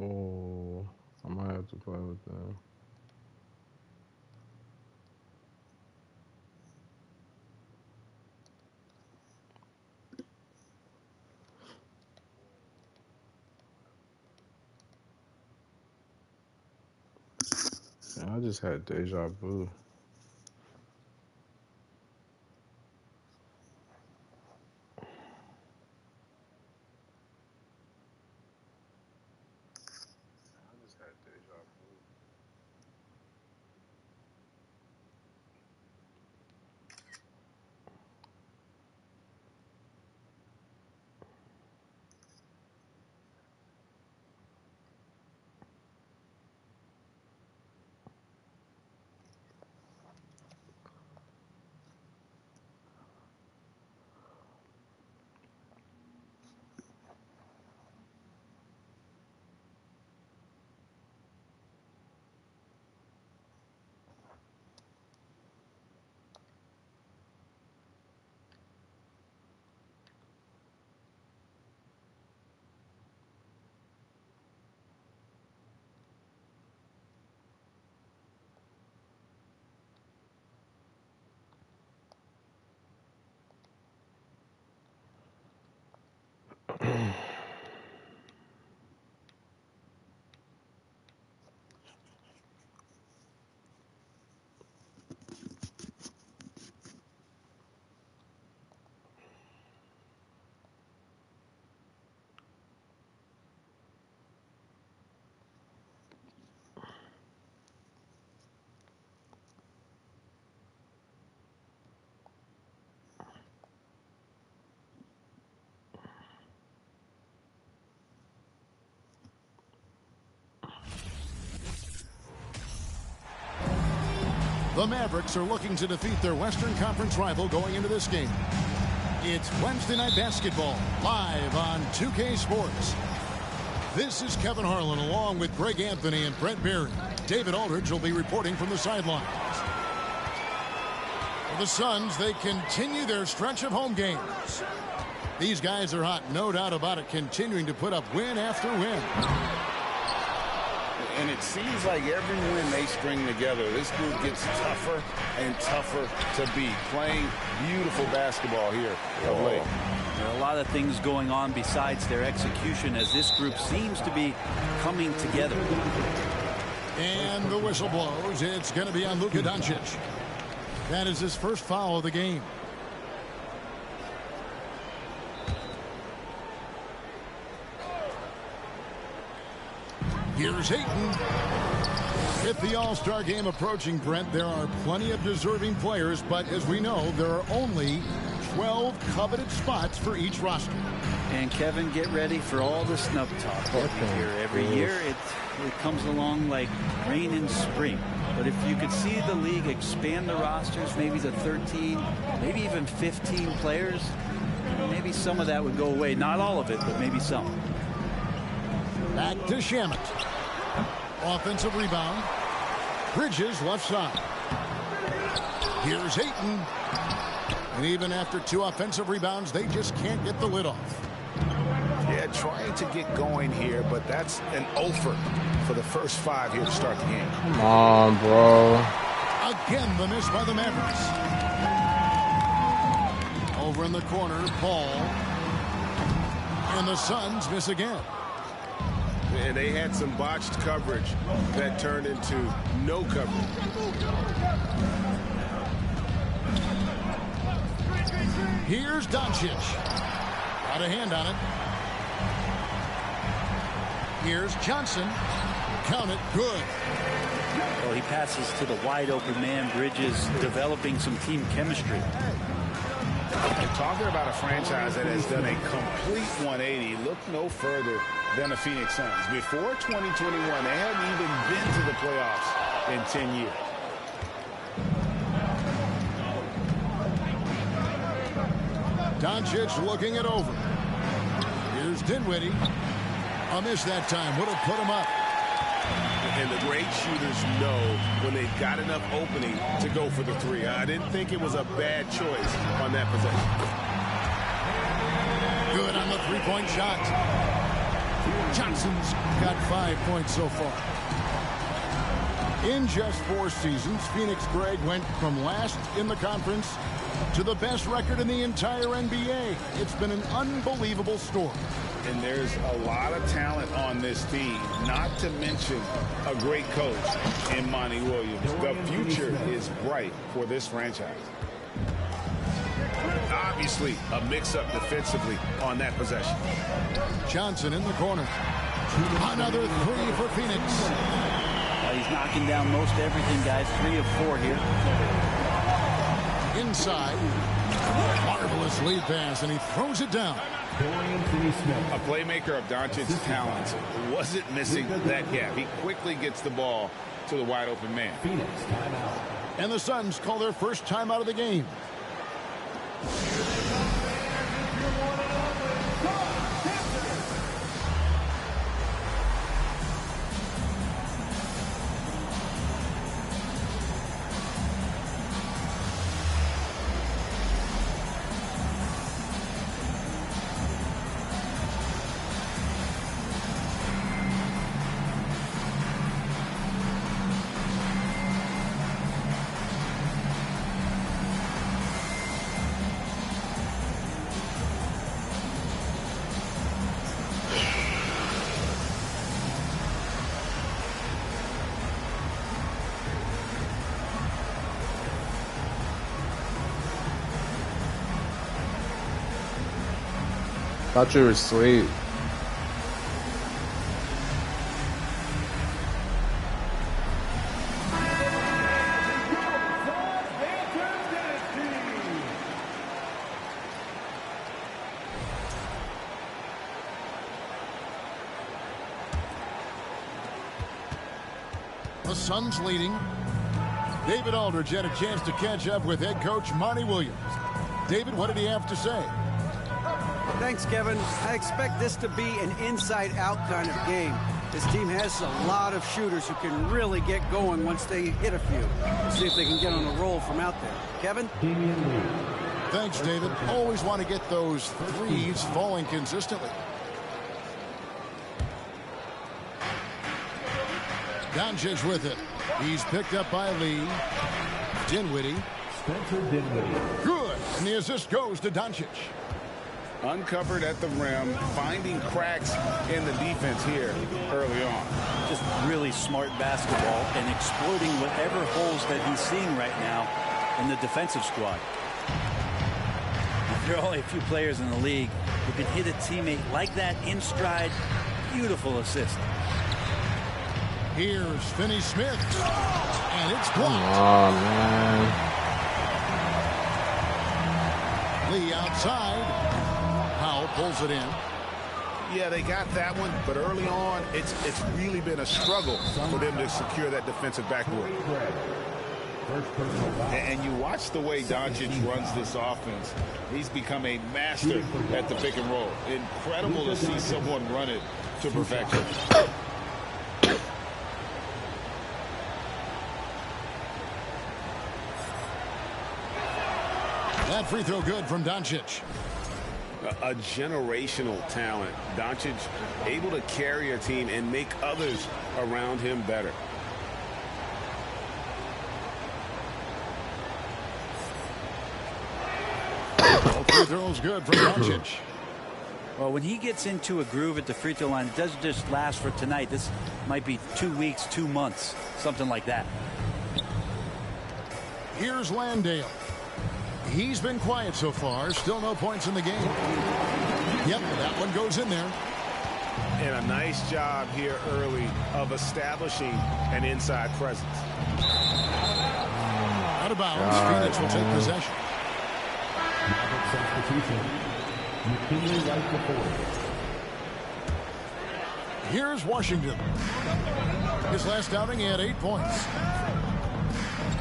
Oh, I might have to play with them. Yeah, I just had deja vu. The Mavericks are looking to defeat their Western Conference rival going into this game. It's Wednesday Night Basketball, live on 2K Sports. This is Kevin Harlan along with Greg Anthony and Brent Berry. David Aldridge will be reporting from the sidelines. For the Suns, they continue their stretch of home games. These guys are hot, no doubt about it, continuing to put up win after win. And it seems like every win they string together, this group gets tougher and tougher to beat. Playing beautiful basketball here of late. There are a lot of things going on besides their execution as this group seems to be coming together. And the whistle blows. It's going to be on Luka Doncic. That is his first foul of the game. Here's Ayton. With the All-Star game approaching, Brent, there are plenty of deserving players, but as we know, there are only 12 coveted spots for each roster. And Kevin, get ready for all the snub talk that we hear every year. It comes along like rain in spring. But if you could see the league expand the rosters, maybe to 13, maybe even 15 players, maybe some of that would go away. Not all of it, but maybe some. Back to Shamet. Offensive rebound. Bridges left side. Here's Ayton. And even after 2 offensive rebounds, they just can't get the lid off. Yeah, trying to get going here, but that's an offer for the first 5 here to start the game. Come on, bro. Again, the miss by the Mavericks. Over in the corner, Paul. And the Suns miss again. And they had some botched coverage that turned into no coverage. Here's Doncic. Got a hand on it. Here's Johnson. Count it. Good. Well, he passes to the wide open man. Bridges developing some team chemistry. And talking about a franchise that has done a complete 180, look no further than the Phoenix Suns. Before 2021, they hadn't even been to the playoffs in 10 years. Doncic looking it over. Here's Dinwiddie. A miss that time. Would have put him up. And the great shooters know when they've got enough opening to go for the three. I didn't think it was a bad choice on that possession. Good on the three-point shot. Johnson's got 5 points so far. In just 4 seasons, Phoenix, Greg, went from last in the conference to the best record in the entire NBA. It's been an unbelievable story. And there's a lot of talent on this team, not to mention a great coach in Monty Williams. The future is bright for this franchise. Obviously, a mix-up defensively on that possession. Johnson in the corner. Another 3 for Phoenix. He's knocking down most everything, guys. 3 of 4 here. Inside. Marvelous lead pass, and he throws it down. A playmaker of Doncic's talents wasn't missing that gap. He quickly gets the ball to the wide open man. And the Suns call their first time out of the game. Thought you were asleep. The Suns leading. David Aldridge had a chance to catch up with head coach Monty Williams. David, what did he have to say? Thanks, Kevin. I expect this to be an inside-out kind of game. This team has a lot of shooters who can really get going once they hit a few. Let's see if they can get on a roll from out there. Kevin? Thanks, David. Always want to get those threes falling consistently. Doncic with it. He's picked up by Lee. Dinwiddie. Good. And the assist goes to Doncic. Uncovered at the rim, finding cracks in the defense here early on. Just really smart basketball and exploiting whatever holes that he's seeing right now in the defensive squad. There are only a few players in the league who can hit a teammate like that in stride. Beautiful assist. Here's Finney-Smith. And it's blocked. Oh, man. Lee outside. Powell pulls it in. Yeah, they got that one, but early on, it's really been a struggle for them to secure that defensive backboard. And you watch the way Doncic runs this offense. He's become a master at the pick and roll. Incredible to see someone run it to perfection. That free throw good from Doncic. A generational talent. Doncic able to carry a team and make others around him better. Free throw's good for Doncic. Well, when he gets into a groove at the free throw line, it doesn't just last for tonight. This might be 2 weeks, 2 months, something like that. Here's Landale. He's been quiet so far. Still no points in the game. Yep, that one goes in there. And a nice job here early of establishing an inside presence. Out of bounds. Phoenix will take possession. Here's Washington. His last outing, he had 8 points.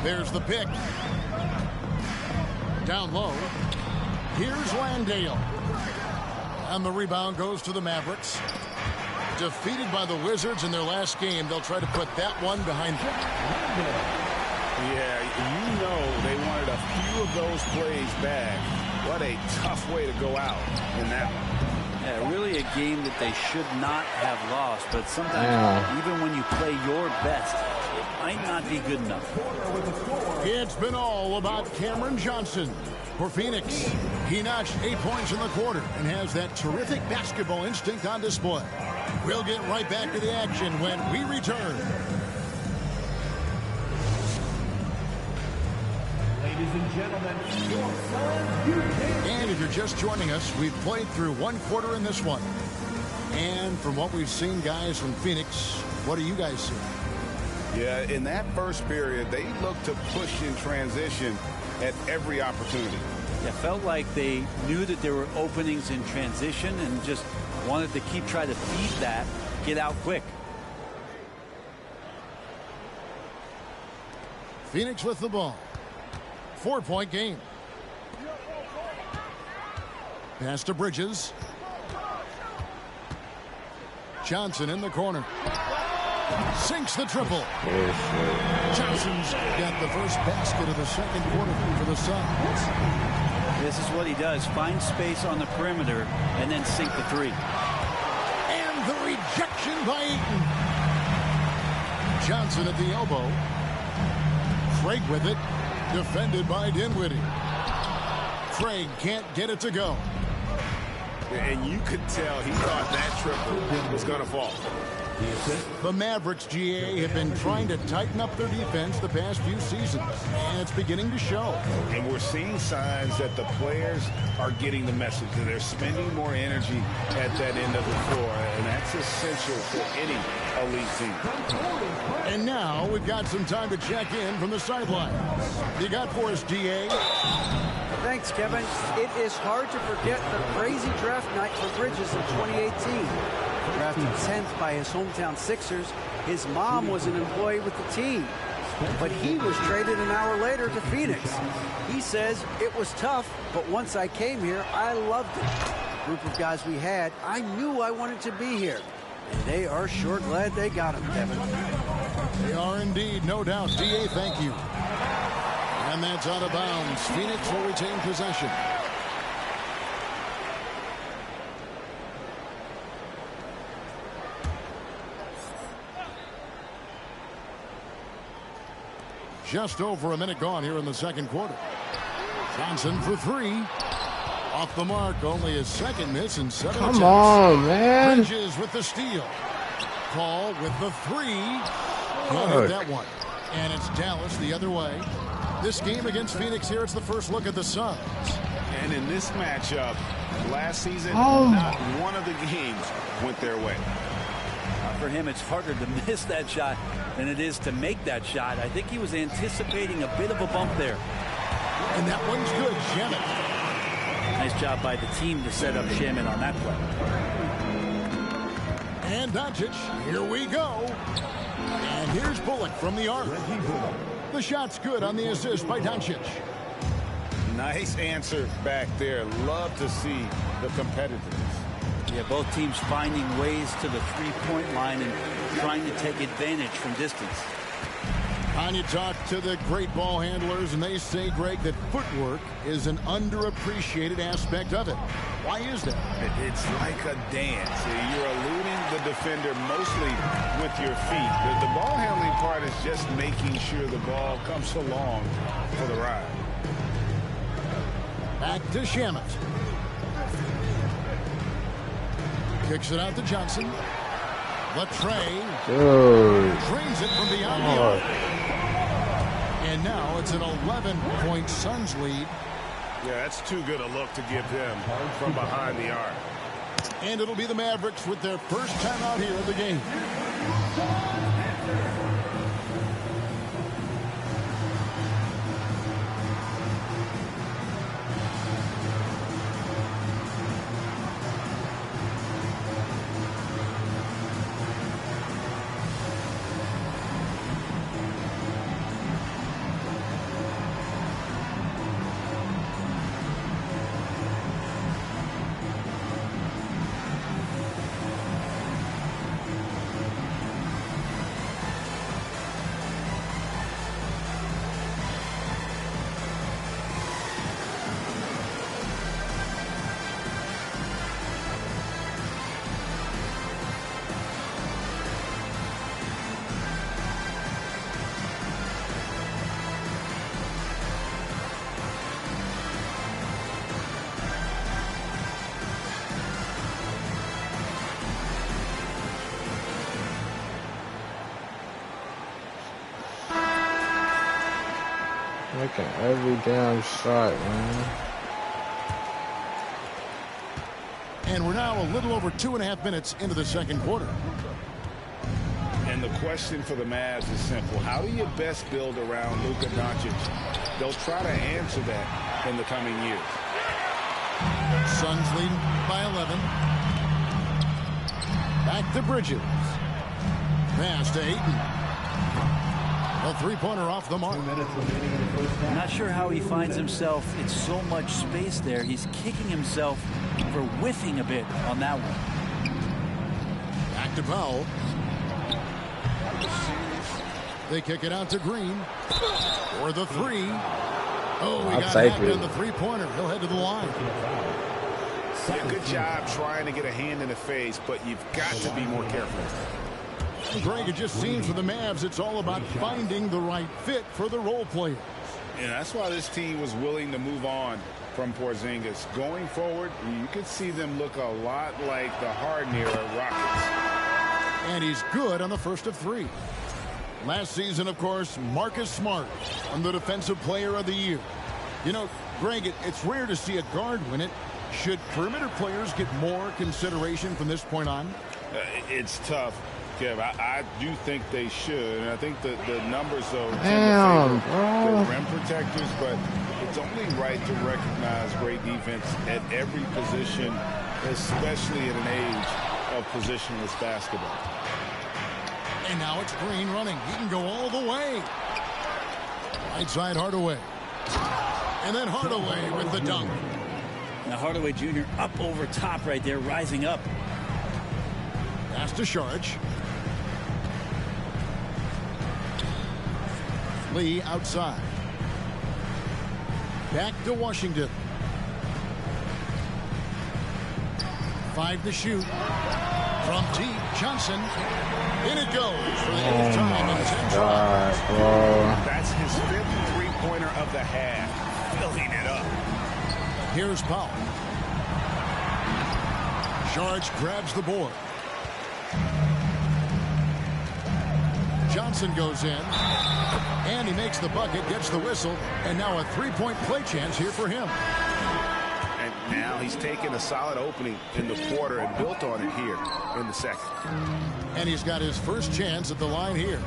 There's the pick. Down low. Here's Landale. And the rebound goes to the Mavericks. Defeated by the Wizards in their last game, they'll try to put that one behind them. Yeah, you know they wanted a few of those plays back. What a tough way to go out in that one. Yeah, really a game that they should not have lost. But sometimes, even when you play your best, it might not be good enough. It's been all about Cameron Johnson. For Phoenix, he notched 8 points in the quarter and has that terrific basketball instinct on display. We'll get right back to the action when we return. Ladies and gentlemen, and if you're just joining us, we've played through 1 quarter in this one. And from what we've seen, guys, from Phoenix, what do you guys see? Yeah, in that first period, they looked to push in transition at every opportunity. It felt like they knew that there were openings in transition and just wanted to keep trying to feed that, get out quick. Phoenix with the ball. 4-point game. Pass to Bridges. Johnson in the corner. Sinks the triple. Johnson's got the first basket of the second quarter for the Suns. This is what he does. Find space on the perimeter and then sink the three. And the rejection by Eaton. Johnson at the elbow. Craig with it. Defended by Dinwiddie. Craig can't get it to go. And you could tell he thought that triple was going to fall. The Mavericks, GA, have been trying to tighten up their defense the past few seasons, and it's beginning to show. And we're seeing signs that the players are getting the message, that they're spending more energy at that end of the floor, and that's essential for any elite team. And now we've got some time to check in from the sidelines. You got for us, DA? Thanks, Kevin. It is hard to forget the crazy draft night for Bridges in 2018. Drafted 10th by his hometown Sixers, his mom was an employee with the team. But he was traded an hour later to Phoenix. He says, it was tough, but once I came here, I loved it. The group of guys we had, I knew I wanted to be here. And they are sure glad they got him, Kevin. They are indeed, no doubt. DA, thank you. And that's out of bounds. Phoenix will retain possession. Just over a minute gone here in the second quarter. Johnson for three. Off the mark, only his second miss in 7 attempts. Come on, man. Bridges with the steal. Paul with the three. He'll hit that one. And it's Dallas the other way. This game against Phoenix here, it's the first look at the Suns. And in this matchup, last season, not one of the games went their way. For him, it's harder to miss that shot than it is to make that shot. I think he was anticipating a bit of a bump there. And that one's good, Shaman. Nice job by the team to set up Shaman on that play. And Doncic, here we go. And here's Bullock from the arc. The shot's good on the assist by Doncic. Nice answer back there. Love to see the competitiveness. Yeah, both teams finding ways to the three-point line and trying to take advantage from distance. And you talk to the great ball handlers, and they say, Greg, that footwork is an underappreciated aspect of it. Why is that? It's like a dance. You're eluding the defender mostly with your feet. The ball handling part is just making sure the ball comes along for the ride. Back to Shamet. Kicks it out to Johnson. Latrey drains it from beyond the arc. And now it's an 11-point Suns lead. Yeah, that's too good a look to give them from behind the arc. And it'll be the Mavericks with their first time out here of the game. Making every damn shot, man. And we're now a little over 2.5 minutes into the second quarter. And the question for the Mavs is simple. How do you best build around Luka Doncic? They'll try to answer that in the coming years. Suns leading by 11. Back to Bridges. Pass to Ayton. A three-pointer off the mark. I'm not sure how he finds himself in so much space there. He's kicking himself for whiffing a bit on that one. Back to Powell. They kick it out to Green. For the three. Oh, we got hacked on the three-pointer. He'll head to the line. Yeah, good job trying to get a hand in the face, but you've got to be more careful. Greg, it just seems for the Mavs it's all about finding the right fit for the role players. And that's why this team was willing to move on from Porzingis. Going forward, you could see them look a lot like the Harden-era Rockets. And he's good on the first of three. Last season, of course, Marcus Smart won the Defensive Player of the Year. You know, Greg, it's rare to see a guard win it. Should perimeter players get more consideration from this point on? It's tough. Kev, I do think they should, and I think the numbers, though, Damn, tend to favor the rim protectors, but it's only right to recognize great defense at every position, especially at an age of positionless basketball. And now it's Green running. He can go all the way. Right side Hardaway. And then Hardaway with the dunk. Now Hardaway Jr. up over top right there, rising up. Pass to Sharge. Lee outside. Back to Washington. 5 to shoot. From deep, Johnson. In it goes. Oh my God, bro. That's his 5th three-pointer of the half. Filling it up. Here's Powell. Sharge grabs the board. Johnson goes in. And he makes the bucket, gets the whistle, and now a three-point play chance here for him. And now he's taken a solid opening in the quarter and built on it here in the second. And he's got his first chance at the line here.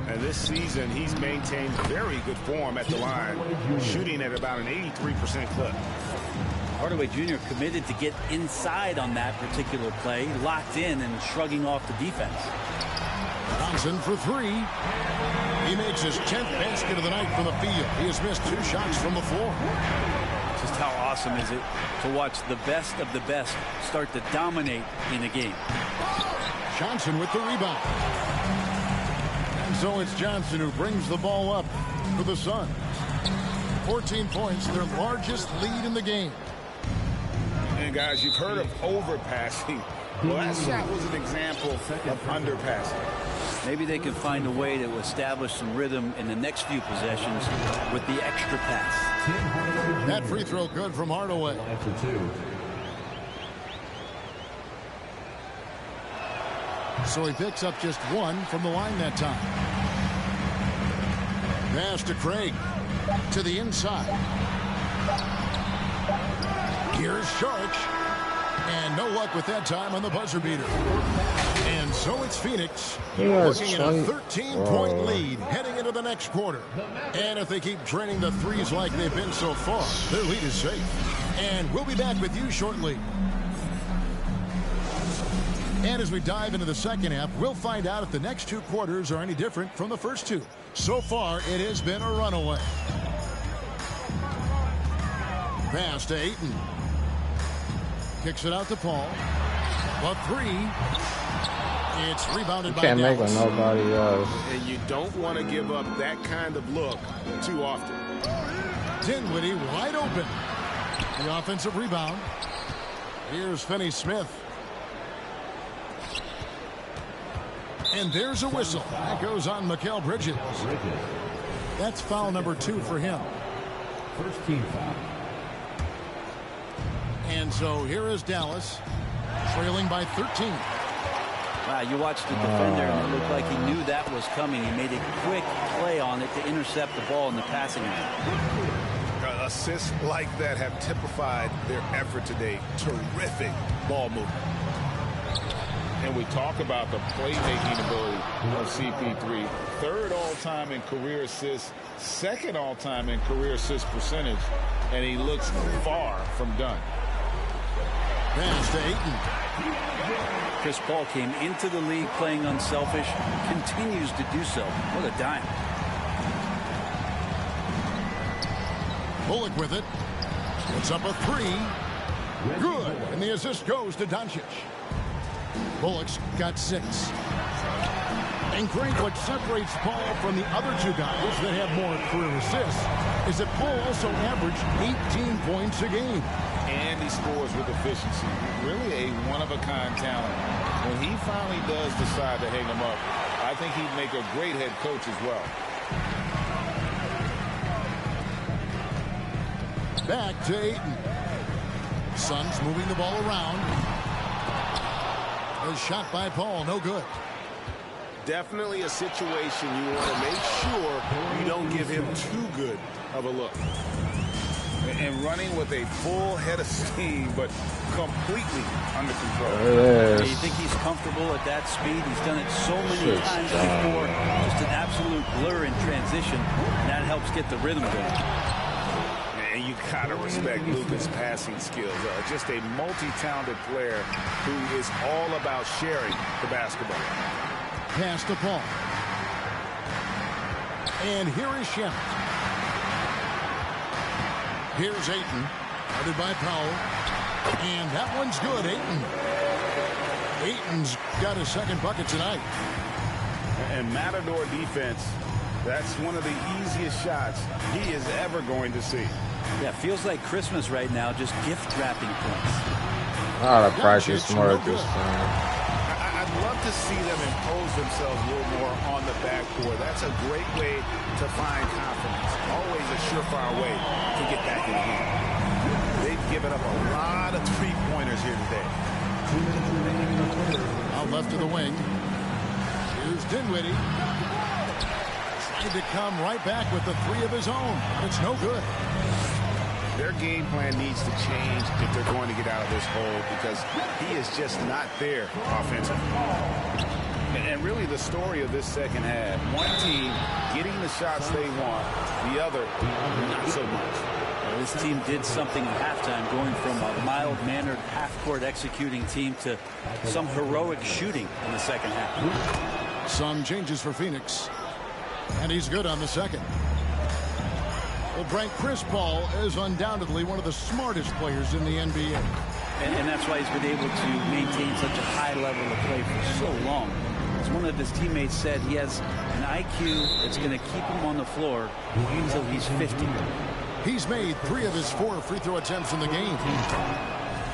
And this season, he's maintained very good form at the line, shooting at about an 83% clip. Hardaway Jr. committed to get inside on that particular play, locked in and shrugging off the defense. Johnson for three. He makes his 10th basket of the night from the field. He has missed 2 shots from the floor. Just how awesome is it to watch the best of the best start to dominate in a game. Johnson with the rebound. And So it's Johnson who brings the ball up for the Suns. 14 points, their largest lead in the game. And guys, you've heard of overpassing. Well, that shot was an example of underpassing. Maybe they can find a way to establish some rhythm in the next few possessions with the extra pass. That free throw good from Hardaway. So he picks up just one from the line that time. Pass to Craig. To the inside. Here's Shark. And no luck with that time on the buzzer beater. And so it's Phoenix looking at a 13-point lead heading into the next quarter. And if they keep draining the threes like they've been so far, their lead is safe. And we'll be back with you shortly. And as we dive into the second half, we'll find out if the next two quarters are any different from the first two. So far, it has been a runaway. Pass to Ayton. Kicks it out to Paul. A three. It's rebounded by Can't make Dallas. it nobody else. And you don't want to give up that kind of look too often. Dinwiddie wide open. The offensive rebound. Here's Finney-Smith. And there's a whistle. That goes on Mikal Bridges. That's foul number 2 for him. First team foul. And so here is Dallas, trailing by 13. Wow, you watched the defender, and it looked like he knew that was coming. He made a quick play on it to intercept the ball in the passing lane. Assists like that have typified their effort today. Terrific ball movement. And we talk about the playmaking ability of CP3. Third all-time in career assists, second all-time in career assist percentage, and he looks far from done. Pass to Ayton. Chris Paul came into the league playing unselfish, continues to do so. What a dime. Bullock with it. Puts up a three. Good. And the assist goes to Doncic. Bullock's got 6. And Greg, what separates Paul from the other two guys that have more career assists is that Paul also averaged 18 points a game. And he scores with efficiency. Really a one-of-a-kind talent. When he finally does decide to hang him up, I think he'd make a great head coach as well. Back to Ayton. Suns moving the ball around. A shot by Paul, no good. Definitely a situation you want to make sure you don't give him too good of a look. And running with a full head of steam, but completely under control. There it You is. think he's comfortable at that speed? He's done it so many times before. Just an absolute blur in transition. And that helps get the rhythm going. And you gotta respect Luka's passing skills. Just a multi-talented player who is all about sharing the basketball. Pass to Paul. And here is Shem. Here's Ayton. Guarded by Powell. And that one's good, Ayton. Ayton's got his second bucket tonight. And Matador defense, that's one of the easiest shots he is ever going to see. Yeah, feels like Christmas right now, just gift wrapping points. I ought to practice more at this time. I'd love to see them impose themselves a little more on the backcourt. That's a great way to find confidence. Always a surefire way to get back in the game. They've given up a lot of three-pointers here today. 2 minutes remaining in the quarter. Out left of the wing. Here's Dinwiddie. Trying to come right back with the 3 of his own. But it's no good. Their game plan needs to change if they're going to get out of this hole because he is just not there offensively. And really the story of this second half, one team getting the shots they want, the other not so much. Well, this team did something at halftime, going from a mild-mannered half-court executing team to some heroic shooting in the second half. Some changes for Phoenix. And he's good on the second. Well, Frank, Chris Paul is undoubtedly one of the smartest players in the NBA. And that's why he's been able to maintain such a high level of play for so long. As one of his teammates said, he has an IQ that's going to keep him on the floor until he's 50. He's made 3 of his 4 free throw attempts in the game.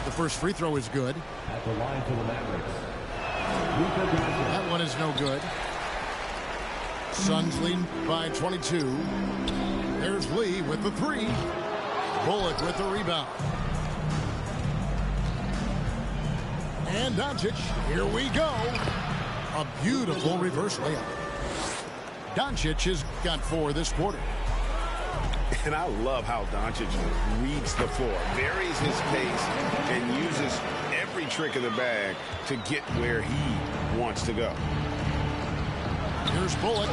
The first free throw is good. At the line for the Mavericks. That one is no good. Suns lead by 22. There's Lee with the 3. Bullock with the rebound. And Doncic, here we go. A beautiful reverse layup. Doncic has got 4 this quarter. And I love how Doncic reads the floor, varies his pace, and uses every trick of the bag to get where he wants to go. Here's Bullock.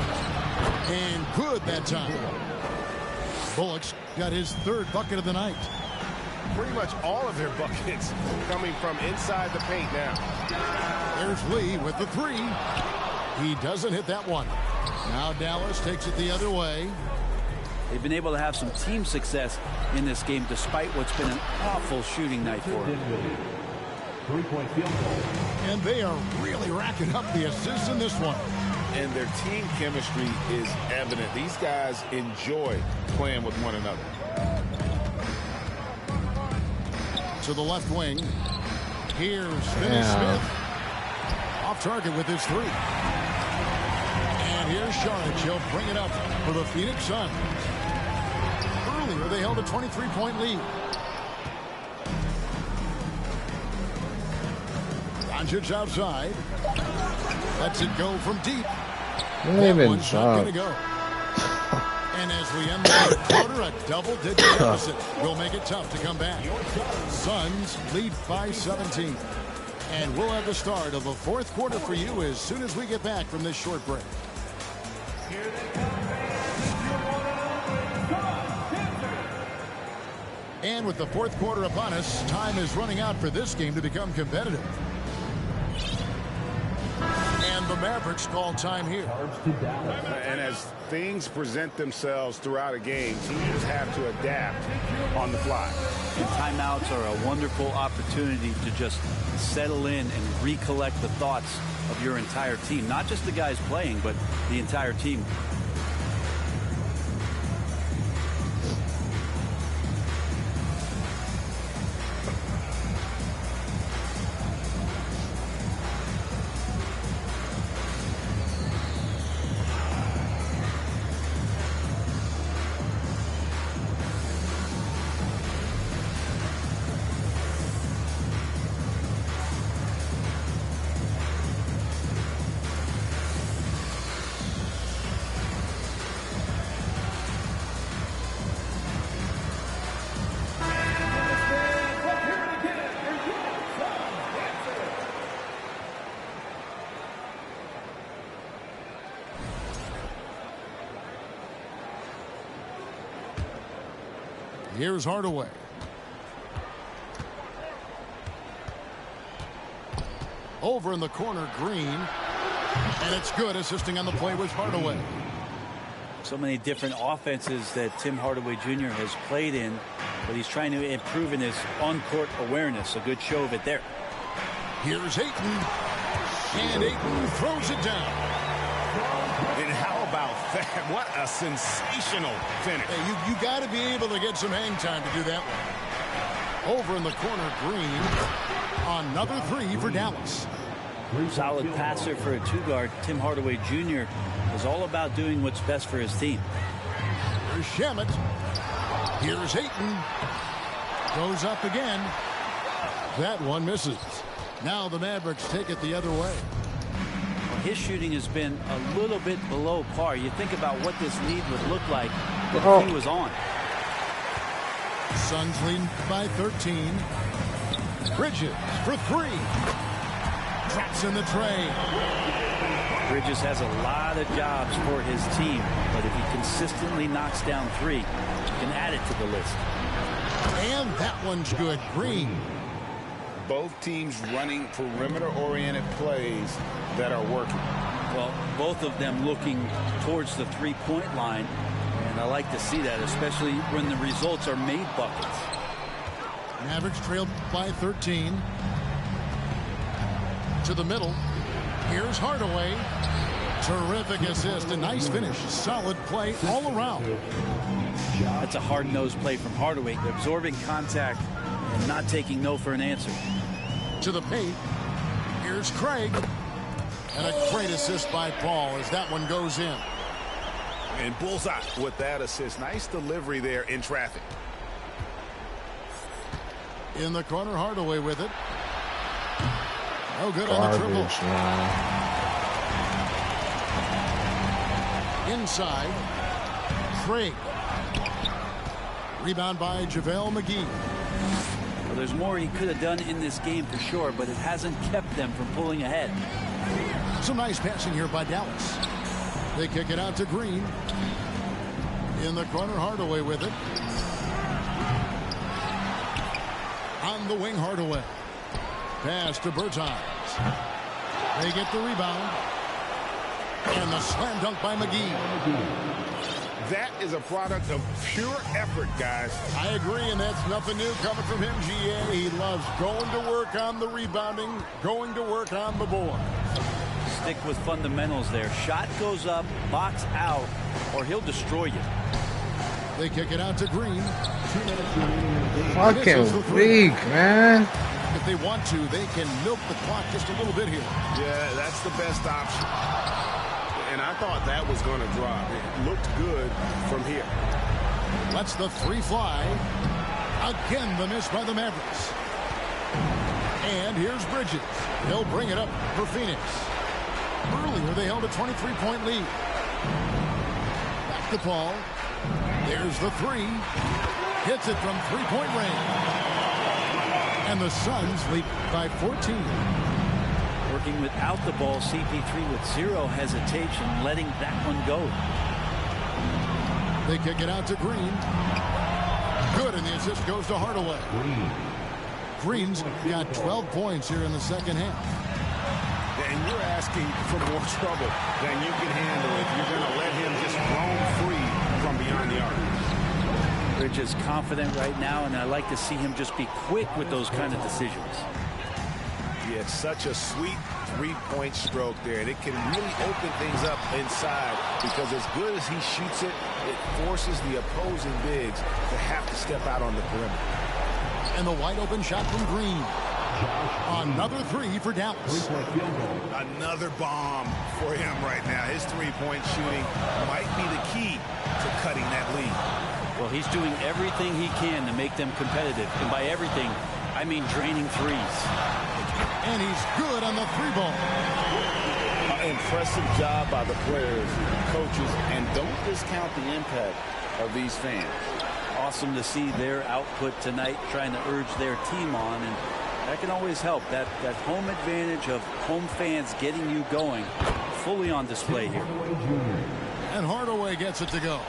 And good that time. Bullock's got his 3rd bucket of the night. Pretty much all of their buckets coming from inside the paint now. There's Lee with the 3. He doesn't hit that one. Now Dallas takes it the other way. They've been able to have some team success in this game despite what's been an awful shooting night for them. 3-point field goal. And they are really racking up the assists in this one. And their team chemistry is evident. These guys enjoy playing with one another. To the left wing. Here's Finney Smith. Off target with his 3. And here's Sharge. He'll bring it up for the Phoenix Suns. Earlier, they held a 23-point lead. Doncic outside. Lets it go from deep. That one's not going to go. And as we end the third quarter, a double-digit deficit will make it tough to come back. Suns lead by 17. And we'll have the start of the 4th quarter for you as soon as we get back from this short break. And with the 4th quarter upon us, time is running out for this game to become competitive. And the Mavericks call time here. And as things present themselves throughout a game, teams have to adapt on the fly. And timeouts are a wonderful opportunity to just settle in and recollect the thoughts of your entire team. Not just the guys playing, but the entire team. Here's Hardaway. Over in the corner, Green. And it's good. Assisting on the play was Hardaway. So many different offenses that Tim Hardaway Jr. has played in, but he's trying to improve in his on-court awareness. A good show of it there. Here's Ayton. And Ayton throws it down. And how about that? What a sensational finish. Hey, you got to be able to get some hang time to do that one. Over in the corner, Green. Another 3 for Dallas. Solid passer for a 2-guard. Tim Hardaway Jr. is all about doing what's best for his team. Here's Shamet. Here's Ayton. Goes up again. That one misses. Now the Mavericks take it the other way. His shooting has been a little bit below par. You think about what this lead would look like if he was on. Suns lead by 13. Bridges for 3. Traps in the tray. Bridges has a lot of jobs for his team, but if he consistently knocks down 3, he can add it to the list. And that one's good. Green. Both teams running perimeter-oriented plays that are working. Well, both of them looking towards the three-point line, and I like to see that, especially when the results are made buckets. Mavericks trailed by 13. To the middle. Here's Hardaway. Terrific assist. A nice finish. Solid play all around. That's a hard-nosed play from Hardaway. Absorbing contact and not taking no for an answer. To the paint. Here's Craig. And a great assist by Paul as that one goes in. And bullseye with that assist. Nice delivery there in traffic. In the corner, Hardaway with it. No good on the triple. Inside. Craig. Rebound by JaVale McGee. Well, there's more he could have done in this game for sure, but it hasn't kept them from pulling ahead. Some nice passing here by Dallas. They kick it out to Green. In the corner, Hardaway with it. On the wing, Hardaway. Pass to Bertans. They get the rebound. And the slam dunk by McGee. That is a product of pure effort, guys. I agree, and that's nothing new coming from him, GA. He loves going to work on the rebounding, going to work on the board. Stick with fundamentals there. Shot goes up, box out, or he'll destroy you. They kick it out to Green. Fucking weak, man. If they want to, they can milk the clock just a little bit here. Yeah, that's the best option. And I thought that was going to drop. It looked good from here. Lets the three fly. Again, the miss by the Mavericks. And here's Bridges. He'll bring it up for Phoenix. Earlier, they held a 23-point lead. Back to Paul. There's the three. Hits it from three-point range. And the Suns lead by 14. Working without the ball, CP3 with zero hesitation, letting that one go. They kick it out to Green. Good, and the assist goes to Hardaway. Green's got 12 points here in the second half. And you're asking for more trouble than you can handle if you're going to let him just roam free from beyond the arc. Bridges confident right now, and I like to see him just be quick with those kind of decisions. Yeah, it's such a sweet three-point stroke there, and it can really open things up inside because as good as he shoots it, it forces the opposing bigs to have to step out on the perimeter. And the wide open shot from Green. Another three for Dallas. Another bomb for him right now. His three-point shooting might be the key to cutting that lead. Well, he's doing everything he can to make them competitive. And by everything, I mean draining threes. And he's good on the three ball. Impressive job by the players, coaches, and don't discount the impact of these fans. Awesome to see their output tonight, trying to urge their team on, and that can always help. That home advantage of home fans getting you going, fully on display here. And Hardaway gets it to go.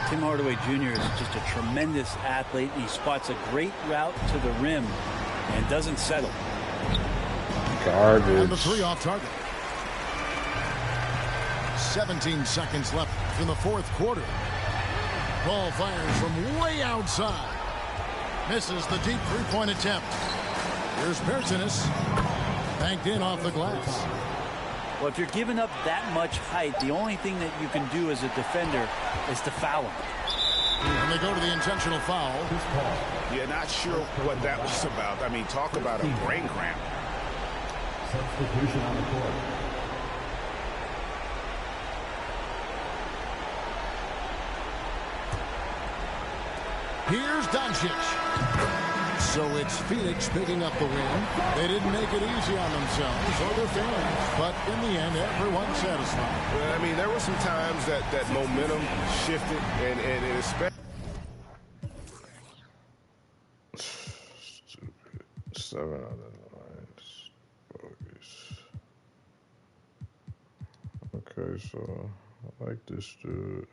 Tim Hardaway Jr. is just a tremendous athlete. He spots a great route to the rim and doesn't settle. Garbage. And the three off target. 17 seconds left in the fourth quarter. Ball fires from way outside. Misses the deep three-point attempt. Here's Bertans. Banked in off the glass. Well, if you're giving up that much height, the only thing that you can do as a defender is to foul him. And they go to the intentional foul. Yeah, not sure what that was about. I mean, talk about a brain cramp. Substitution on the court. Here's Doncic. So it's Phoenix picking up the win. They didn't make it easy on themselves or their fans, but in the end, everyone's satisfied. Well, I mean, there were some times that momentum shifted, and it especially. Stupid. 7 out of 9. Bogus. Okay, so I like this dude.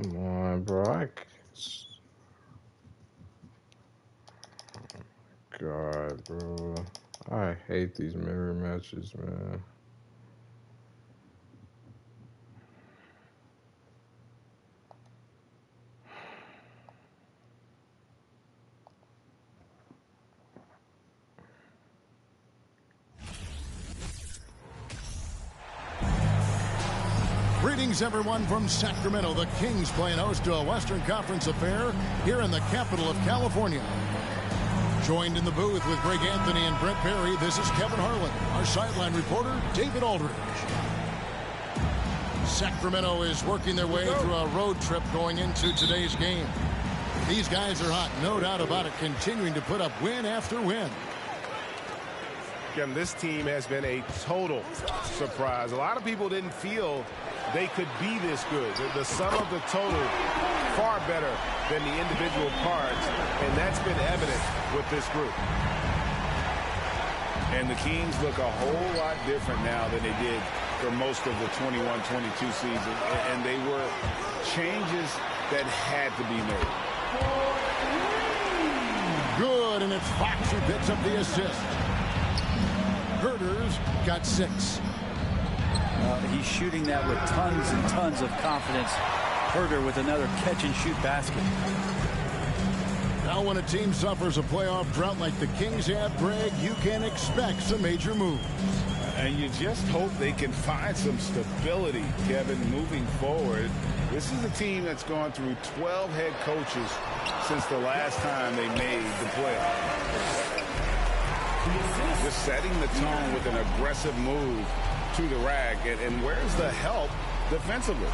Come on, bro. God, bro. I hate these mirror matches, man. Greetings, everyone, from Sacramento. The Kings playing host to a Western Conference affair here in the capital of California. Joined in the booth with Greg Anthony and Brent Barry, this is Kevin Harlan. Our sideline reporter, David Aldridge. Sacramento is working their way through a road trip going into today's game. These guys are hot, no doubt about it, continuing to put up win after win. Again, this team has been a total surprise. A lot of people didn't feel they could be this good. The sum of the total far better than the individual parts, and that's been evident with this group. And the Kings look a whole lot different now than they did for most of the 21-22 season, and they were changes that had to be made. Good, and it's Fox who picks up the assist. Herder's got 6. He's shooting that with tons and tons of confidence. Herder with another catch-and-shoot basket. Now when a team suffers a playoff drought like the Kings have, Greg, you can expect some major moves. And you just hope they can find some stability, Kevin, moving forward. This is a team that's gone through 12 head coaches since the last time they made the playoffs. Just setting the tone with an aggressive move to the rack. And where's the help defensively?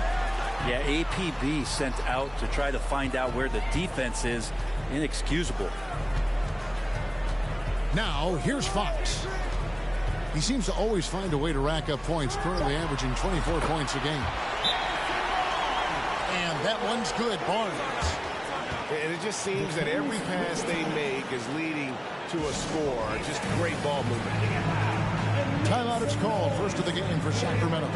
Yeah, APB sent out to try to find out where the defense is. Inexcusable. Now, here's Fox. He seems to always find a way to rack up points, currently averaging 24 points a game. And that one's good, Barnes. And it just seems that every pass they make is leading to a score. Just great ball movement. Timeout is called. First of the game for Sacramento.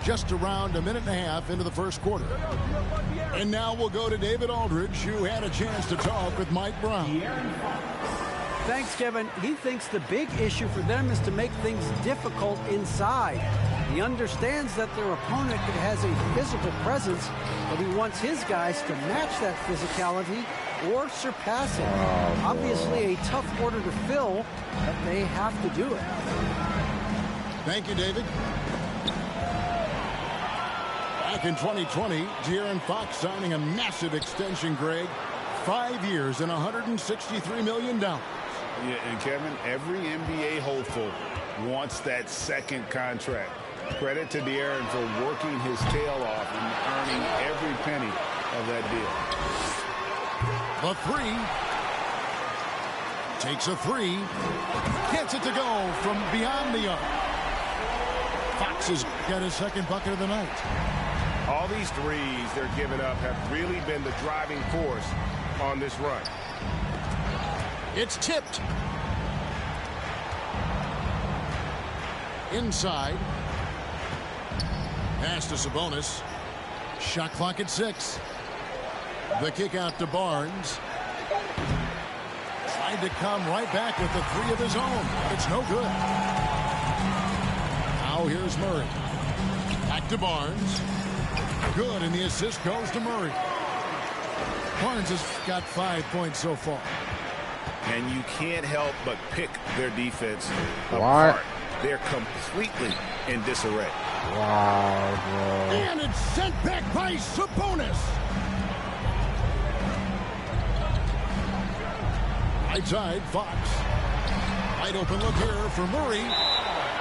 Just around a minute and a half into the first quarter. And now we'll go to David Aldridge, who had a chance to talk with Mike Brown. Thanks, Kevin. He thinks the big issue for them is to make things difficult inside. He understands that their opponent has a physical presence, but he wants his guys to match that physicality or surpass it. Obviously a tough order to fill, but they have to do it. Thank you, David. Back in 2020, De'Aaron Fox signing a massive extension, Greg. 5 years and $163 million. Yeah, and Kevin, every NBA hopeful wants that second contract. Credit to De'Aaron for working his tail off and earning every penny of that The deal. three. Takes a three. Gets it to go from beyond the arc. Fox has got his second bucket of the night. All these threes they're giving up have really been the driving force on this run. It's tipped. Inside. Pass to Sabonis. Shot clock at 6. The kick out to Barnes. Tried to come right back with the three of his own. It's no good. Now here's Murray. Back to Barnes. Good, and the assist goes to Murray. Barnes has got 5 points so far. And you can't help but pick their defense What? apart. They're completely in disarray. Wow, bro. And it's sent back by Sabonis. Right side, Fox. Wide open look here for Murray.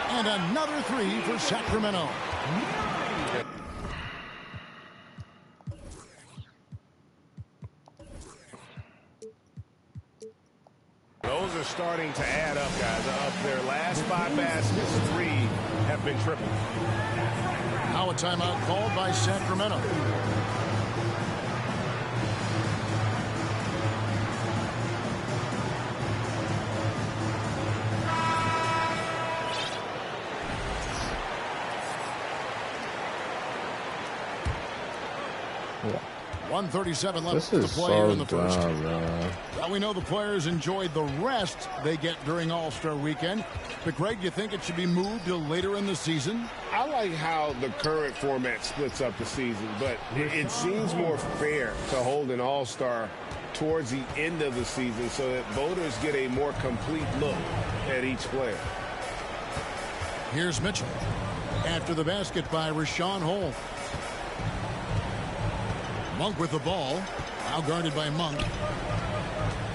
And another three for Sacramento. are starting to add up, guys. Of their last 5 baskets, 3 have been triple. Now a timeout called by Sacramento. Yeah. 1:37 left This to is play here so in the first. dumb, man. Well, we know the players enjoyed the rest they get during All-Star Weekend. But, Greg, you think it should be moved to later in the season? I like how the current format splits up the season, but it seems more fair to hold an All-Star towards the end of the season so that voters get a more complete look at each player. Here's Mitchell. After the basket by Rashawn Holmes. Monk with the ball. Now guarded by Monk.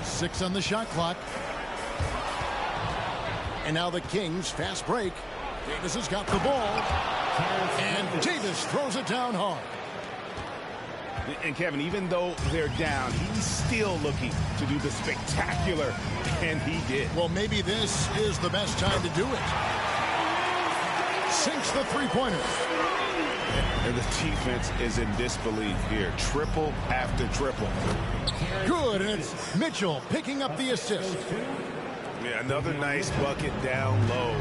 6 on the shot clock. And now the Kings, fast break. Davis has got the ball. And Davis throws it down hard. And Kevin, even though they're down, he's still looking to do the spectacular, and he did. Well, maybe this is the best time to do it. Sinks the three-pointer. And the defense is in disbelief here. Triple after triple. Good, and it's Mitchell picking up the assist. Yeah, another nice bucket down low.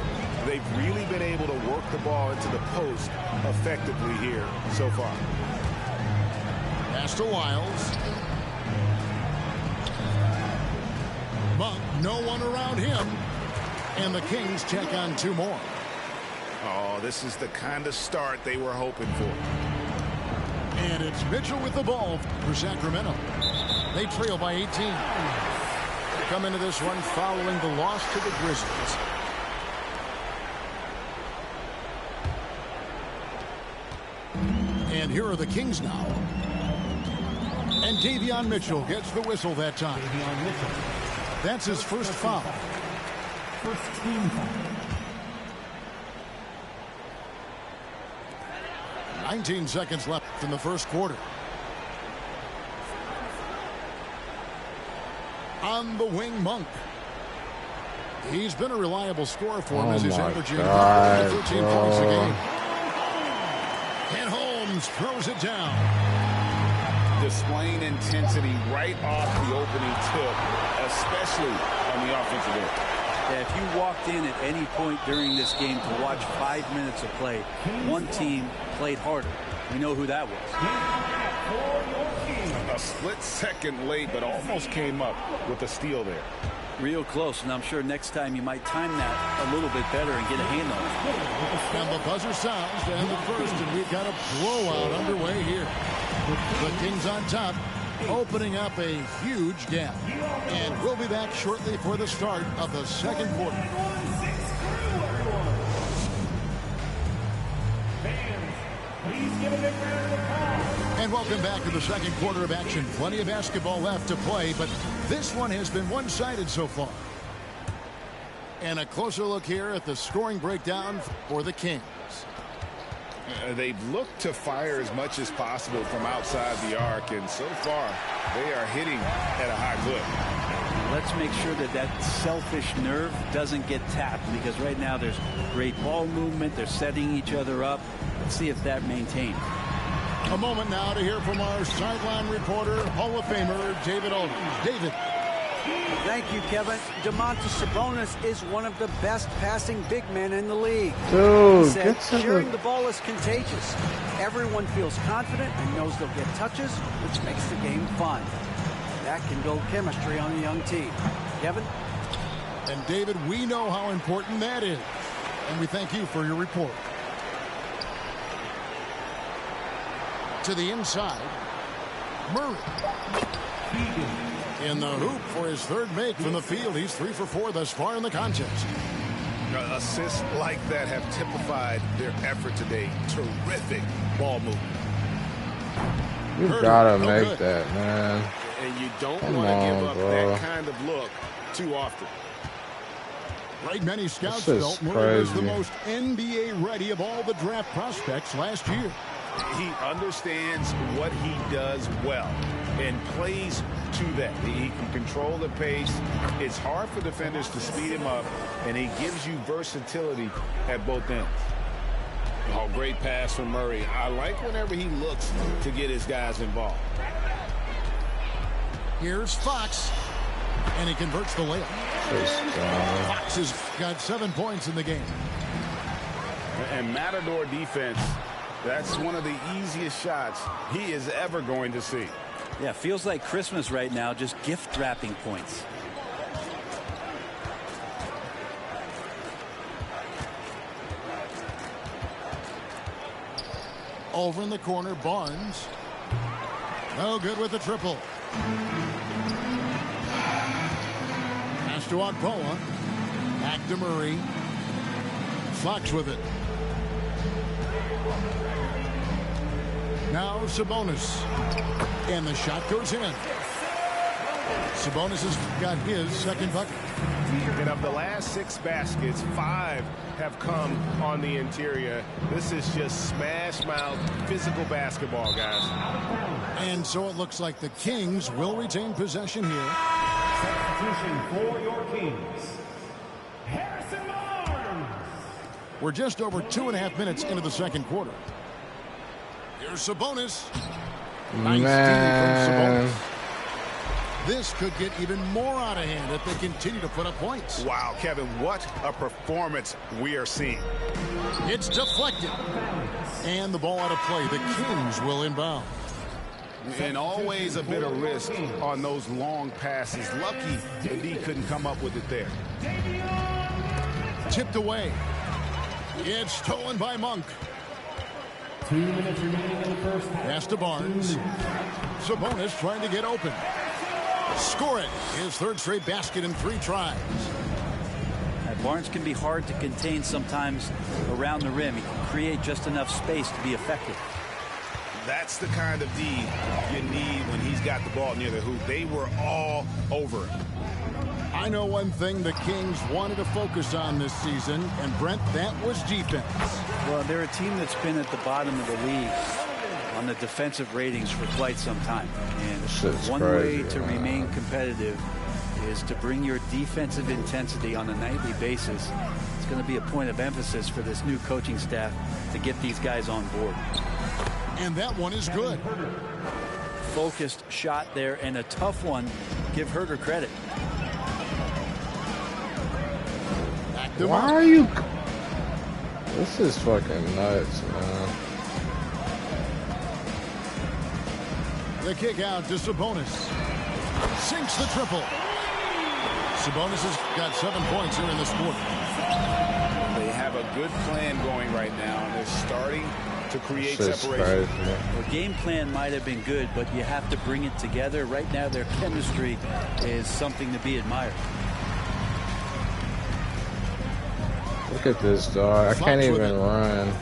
They've really been able to work the ball into the post effectively here so far. Pass to Wiles. Monk, no one around him. And the Kings check on 2 more. Oh, this is the kind of start they were hoping for. And it's Mitchell with the ball for Sacramento. They trail by 18. They come into this one following the loss to the Grizzlies. And here are the Kings now. And Davion Mitchell gets the whistle that time. That's his first foul. First team foul. 19 seconds left in the first quarter. On the wing, Monk. He's been a reliable scorer for him as he's averaging 13 points a game. And Holmes throws it down. Displaying intensity right off the opening tip, especially on the offensive end. Yeah, if you walked in at any point during this game to watch 5 minutes of play, one team played harder. We know who that was. A split second late, but almost came up with a steal there. Real close, and I'm sure next time you might time that a little bit better and get a hand on it. And the buzzer sounds to end the first, and we've got a blowout underway here. The Kings on top, opening up a huge gap. And we'll be back shortly for the start of the second quarter. And welcome back to the second quarter of action. Plenty of basketball left to play, but this one has been one-sided so far. And a closer look here at the scoring breakdown for the Kings. They've looked to fire as much as possible from outside the arc, and so far they are hitting at a high clip. Let's make sure that that selfish nerve doesn't get tapped, because right now there's great ball movement. They're setting each other up. Let's see if that maintains. A moment now to hear from our sideline reporter, Hall of Famer David Aldridge. David. Thank you, Kevin. Domantas Sabonis is one of the best passing big men in the league. Dude, He said, get to sharing the ball is contagious. Everyone feels confident and knows they'll get touches, which makes the game fun. That can build chemistry on a young team. Kevin? And David, we know how important that is. And we thank you for your report. To the inside, Murray. In the hoop for his third make from the field. He's 3 for 4 thus far in the contest. Assists like that have typified their effort today. Terrific ball movement. You gotta make that, man. And you don't Come want to give on, up bro. that kind of look too often. Like many scouts This is felt, Murray was the crazy. most NBA ready of all the draft prospects last year. He understands what he does well and plays to that. He can control the pace. It's hard for defenders to speed him up, and he gives you versatility at both ends. Oh, great pass from Murray. I like whenever he looks to get his guys involved. Here's Fox, and he converts the layup. Fox has got 7 points in the game. And Matador defense, that's one of the easiest shots he is ever going to see. Yeah, feels like Christmas right now, just gift wrapping points. Over in the corner, Barnes. No good with the triple. Pass to Agboa. Back to Murray. Fox with it. Now Sabonis. And the shot goes in. Sabonis has got his second bucket. And of the last 6 baskets, 5 have come on the interior. This is just smash mouth physical basketball, guys. And so it looks like the Kings will retain possession here. Substitution for your Kings. Harrison Barnes. We're just over 2.5 minutes into the second quarter. Here's Sabonis. Nice D from Sabonis. This could get even more out of hand if they continue to put up points. Wow, Kevin, what a performance we are seeing. It's deflected. And the ball out of play. The Kings will inbound. And always a bit of risk on those long passes. Lucky the D couldn't come up with it there. Tipped away. It's stolen by Monk. 2 minutes remaining in the first half. Pass to Barnes. Sabonis trying to get open. Score it. His 3rd straight basket in 3 tries. Barnes can be hard to contain sometimes around the rim. He can create just enough space to be effective. That's the kind of D you need when he's got the ball near the hoop. They were all over him. I know one thing the Kings wanted to focus on this season, and Brent, that was defense. Well, they're a team that's been at the bottom of the league on the defensive ratings for quite some time. And one way to remain competitive is to bring your defensive intensity on a nightly basis. It's going to be a point of emphasis for this new coaching staff to get these guys on board. And that one is good. Focused shot there, and a tough one. Give Herter credit. Why are you? This is fucking nuts, man. The kick out to Sabonis. Sinks the triple. Sabonis has got 7 points here in this quarter. They have a good plan going right now, and they're starting to create separation. The game plan might have been good, but you have to bring it together. Right now, their chemistry is something to be admired. Look at this, dog. I can't even run.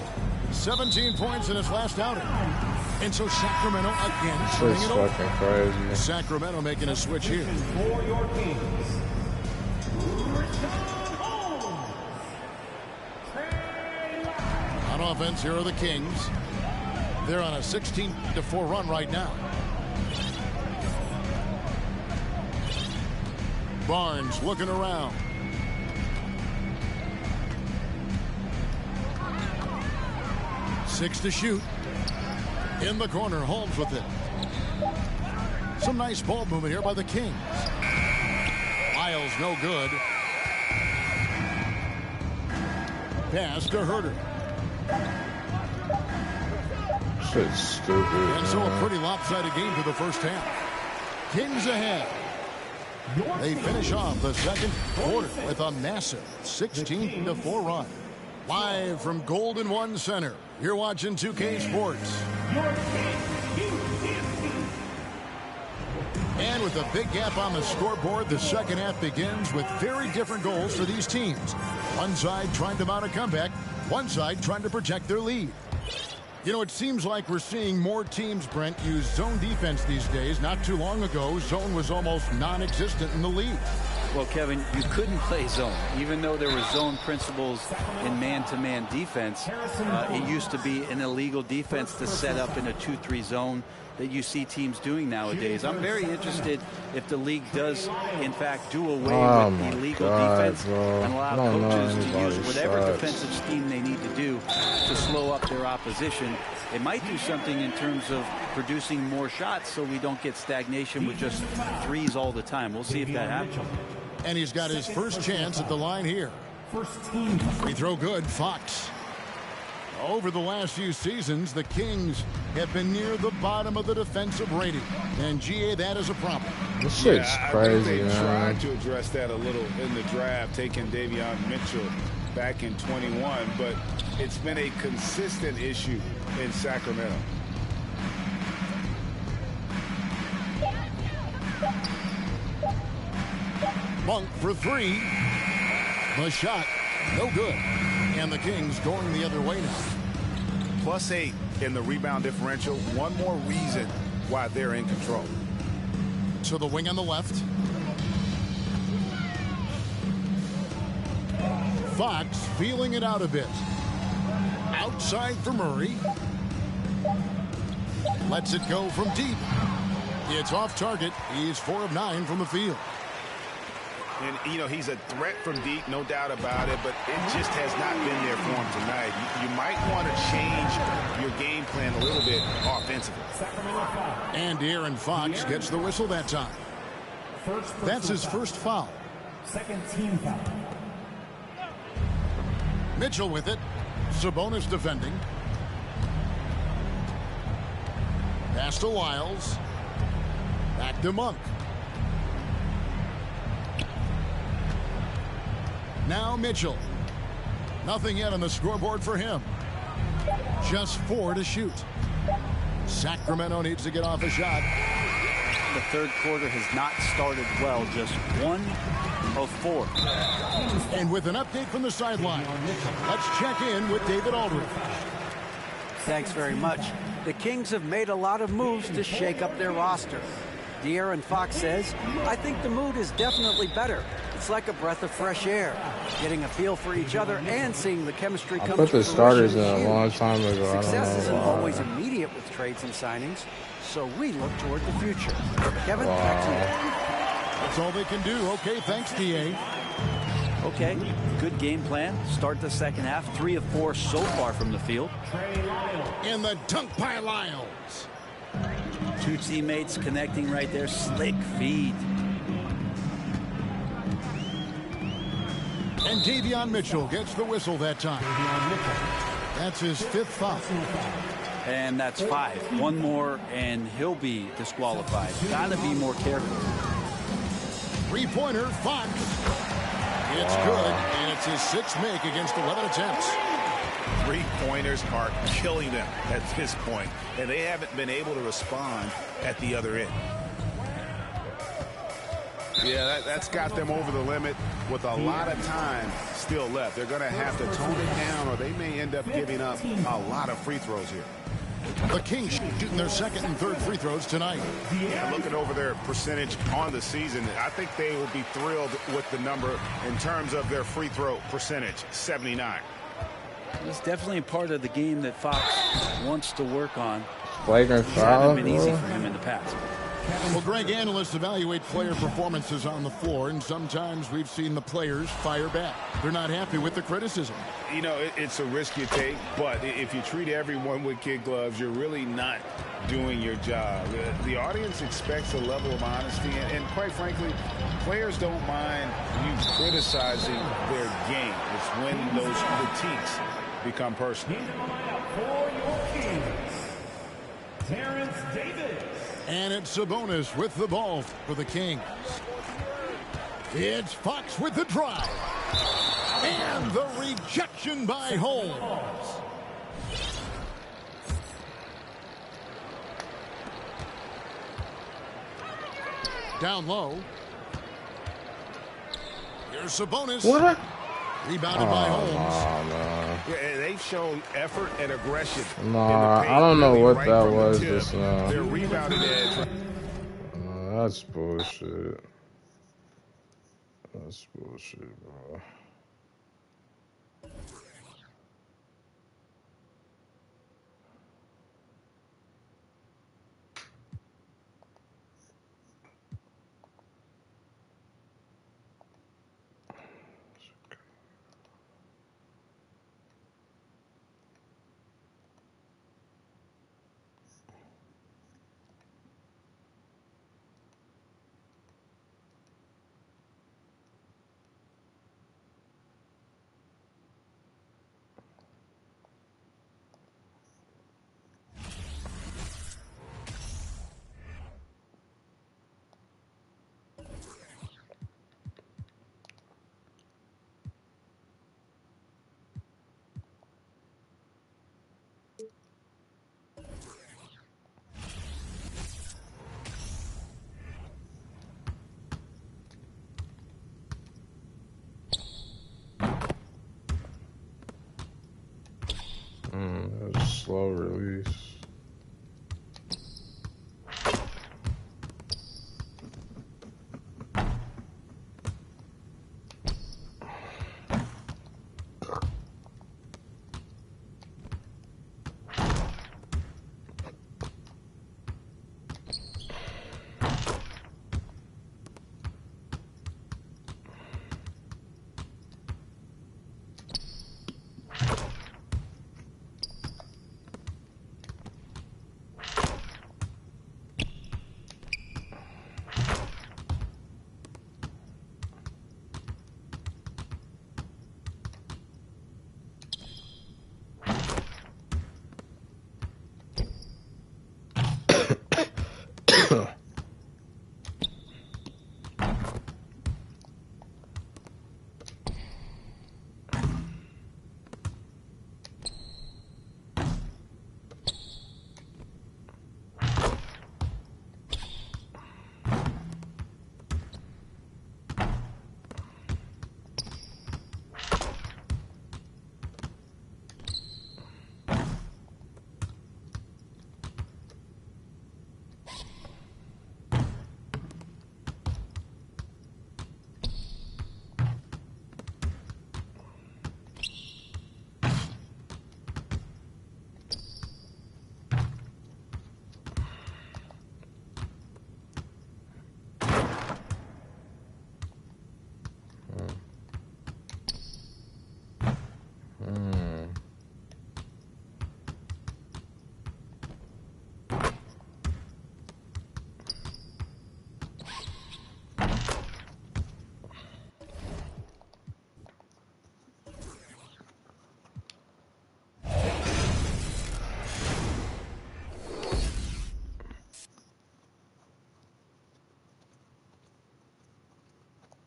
17 points in his last outing. And so Sacramento again turning it over. Fucking crazy. Sacramento making a switch here. For your Kings. On offense, here are the Kings. They're on a 16-4 run right now. Barnes looking around. Six to shoot. In the corner, Holmes with it. Some nice ball movement here by the Kings. Miles no good. Pass to Herter. Shit's stupid. And so a pretty lopsided game for the first half. Kings ahead. They finish off the second quarter with a massive 16-4 run. Live from Golden One Center, you're watching 2K Sports. And with a big gap on the scoreboard, the second half begins with very different goals for these teams. One side trying to mount a comeback, one side trying to protect their lead. You know, it seems like we're seeing more teams, Brent, use zone defense these days. Not too long ago, zone was almost non-existent in the league. Well, Kevin, you couldn't play zone. Even though there were zone principles in man-to-man defense, it used to be an illegal defense to set up in a 2-3 zone that you see teams doing nowadays. I'm very interested if the league does, in fact, do away with illegal defense and allow coaches to use whatever defensive scheme they need to do to slow up their opposition. It might do something in terms of producing more shots so we don't get stagnation with just threes all the time. We'll see if that happens. And he's got his first chance at the line here. Free throw good, Fox. Over the last few seasons, the Kings have been near the bottom of the defensive rating. And, GA, that is a problem. This shit's crazy, I think they man. tried to address that a little in the draft, taking Davion Mitchell back in 21, but it's been a consistent issue in Sacramento. Monk for three. The shot, no good. And the Kings going the other way now. +8 in the rebound differential. One more reason why they're in control. To the wing on the left. Fox feeling it out a bit. Outside for Murray. Lets it go from deep. It's off target. He's 4 of 9 from the field. And, you know, he's a threat from deep, no doubt about it, but it just has not been there for him tonight. You might want to change your game plan a little bit offensively. And Aaron Fox gets the whistle that time. That's his first foul. Second team foul. Mitchell with it. Sabonis defending. Pass to Lyles. Back to Monk. Now Mitchell. Nothing yet on the scoreboard for him. Just 4 to shoot. Sacramento needs to get off a shot. The third quarter has not started well. Just 1 of 4. And with an update from the sideline, let's check in with David Aldridge. Thanks very much. The Kings have made a lot of moves to shake up their roster. De'Aaron Fox says, I think the mood is definitely better. It's like a breath of fresh air. Getting a feel for each other and seeing the chemistry come to fruition. I put the starters in a long time ago. Success isn't always immediate with trades and signings, so we look toward the future. Kevin, back to you. That's all they can do. Okay, thanks, DA. Okay, good game plan. Start the second half. 3 of 4 so far from the field. In the dunk by Lyles. 2 teammates connecting right there. Slick feed. And Davion Mitchell gets the whistle that time. That's his 5th foul. And that's 5. One more and he'll be disqualified. Gotta be more careful. 3-pointer, Fox. It's good, and it's his 6th make against 11 attempts. 3-pointers are killing them at this point, and they haven't been able to respond at the other end. Yeah, that's got them over the limit with a lot of time still left. They're going to have to tone it down, or they may end up giving up a lot of free throws here. The Kings shooting their 2nd and 3rd free throws tonight. Yeah, looking over their percentage on the season, I think they will be thrilled with the number in terms of their free throw percentage, 79. It's definitely a part of the game that Fox wants to work on. Flagrant It foul. hasn't been easy for him in the past. Well, Greg, analysts evaluate player performances on the floor, and sometimes we've seen the players fire back. They're not happy with the criticism. You know, it's a risk you take, but if you treat everyone with kid gloves, you're really not doing your job. The audience expects a level of honesty, and quite frankly, players don't mind you criticizing their game. It's when those critiques become personal. For your Kings, Terrence Davis. And it's Sabonis with the ball for the Kings. It's Fox with the drive. And the rejection by Holmes. Down low. Here's Sabonis. What? Rebounded by Holmes. Man. Yeah, they've shown effort and aggression. Nah, in the paint, I don't know really what right that from the was tip. just now. Their rebounding edge. That's bullshit. That's bullshit, bro. slow release.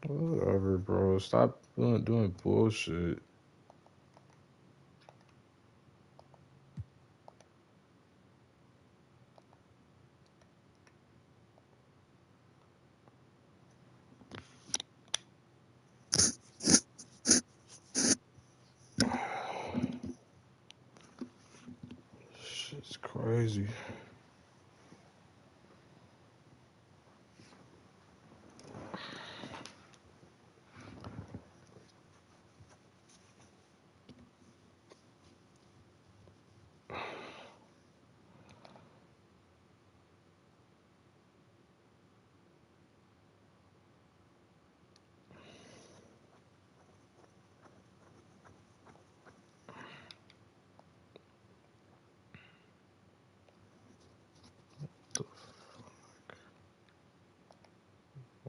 Whatever, bro. Stop doing bullshit. Shit's crazy.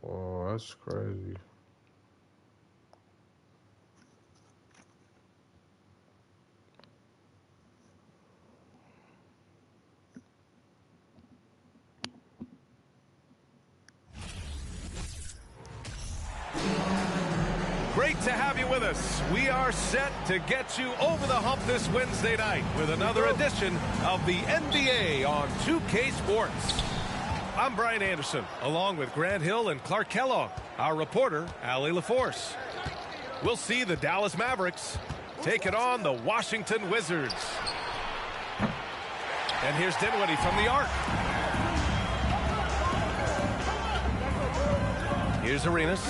Oh, that's crazy. Great to have you with us. We are set to get you over the hump this Wednesday night with another edition of the NBA on 2K Sports. I'm Brian Anderson, along with Grant Hill and Clark Kellogg, our reporter, Allie LaForce. We'll see the Dallas Mavericks take it on the Washington Wizards. And here's Dinwiddie from the arc. Here's Arenas.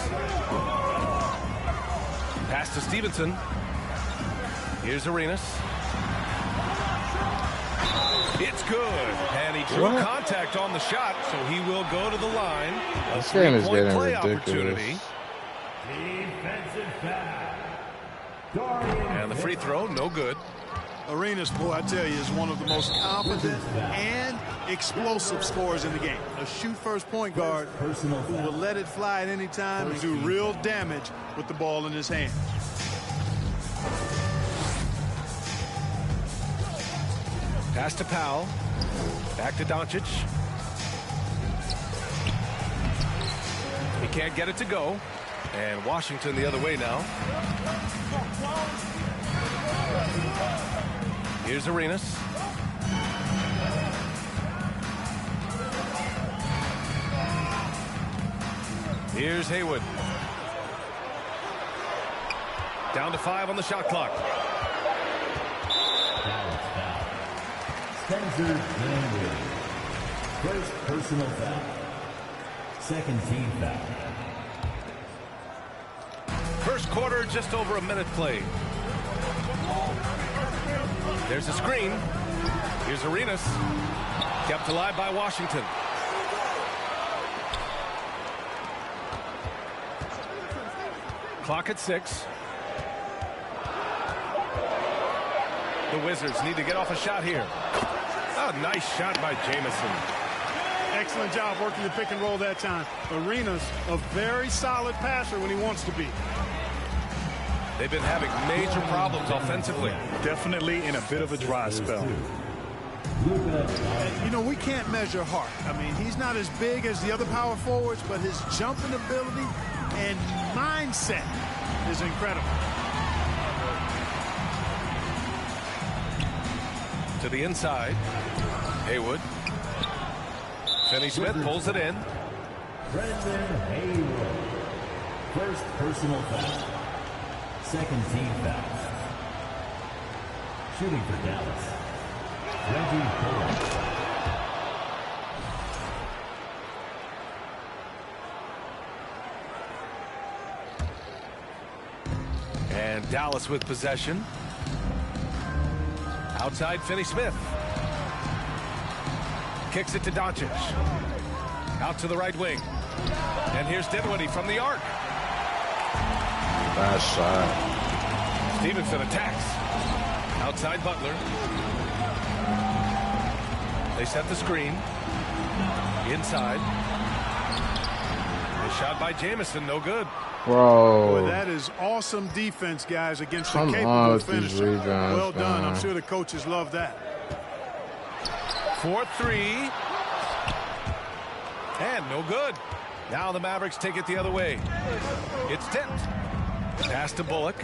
Pass to Stevenson. Here's Arenas. It's good. And he drew contact on the shot, so he will go to the line. A three-point play opportunity. And the free throw, no good. Arenas, boy, I tell you, is one of the most confident and explosive scorers in the game. A shoot-first point guard who will let it fly at any time and do real damage with the ball in his hand. Pass to Powell. Back to Doncic. He can't get it to go. And Washington the other way now. Here's Arenas. Here's Haywood. Down to 5 on the shot clock. Spencer Dinwiddie. First personal foul. Second team foul. First quarter, just over a minute played. There's a screen. Here's Arenas. Kept alive by Washington. Clock at 6. The Wizards need to get off a shot here. Oh, nice shot by Jamison. Excellent job working the pick and roll that time. Arenas, a very solid passer when he wants to be. They've been having major problems offensively. Definitely in a bit of a dry spell. And, you know, we can't measure Hart. I mean, he's not as big as the other power forwards, but his jumping ability and mindset is incredible. To the inside. Haywood. Finney-Smith pulls it in. Brendan Haywood. First personal foul. Second team foul. Shooting for Dallas. Reggie Bullock. And Dallas with possession. Outside Finney-Smith. Kicks it to Doncic. Out to the right wing. And here's Dinwiddie from the arc. Bad shot. Stevenson attacks. Outside Butler. They set the screen. Inside. A shot by Jamison, no good. Bro. Boy, that is awesome defense, guys, against a Come on capable with these finisher. rebounds, Well done. man. I'm sure the coaches love that. 4-3. And no good. Now the Mavericks take it the other way. It's tipped. Pass to Bullock.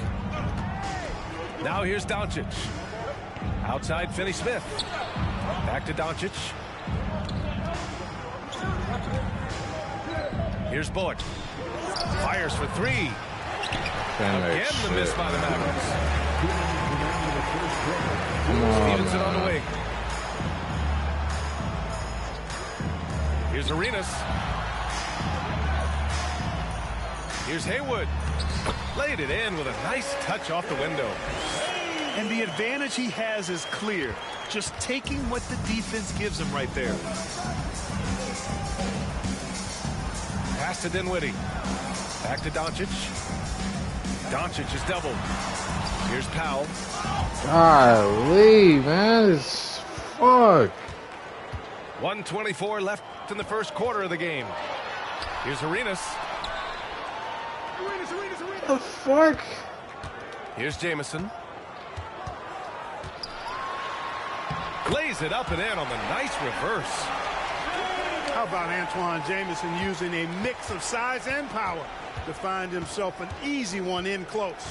Now here's Doncic. Outside Finney-Smith. Back to Doncic. Here's Bullock. Fires for 3. Again the miss by the Mavericks. Stevenson on the wing. Here's Arenas. Here's Haywood. Laid it in with a nice touch off the window. And the advantage he has is clear. Just taking what the defense gives him right there. Pass to Dinwiddie. Back to Doncic. Doncic is doubled. Here's Powell. Golly, man. It's fuck. 1:24 left in the first quarter of the game. Here's Arenas. What the fuck? Here's Jamison. Lays it up and in on the nice reverse. How about Antoine Jamison using a mix of size and power to find himself an easy one in close.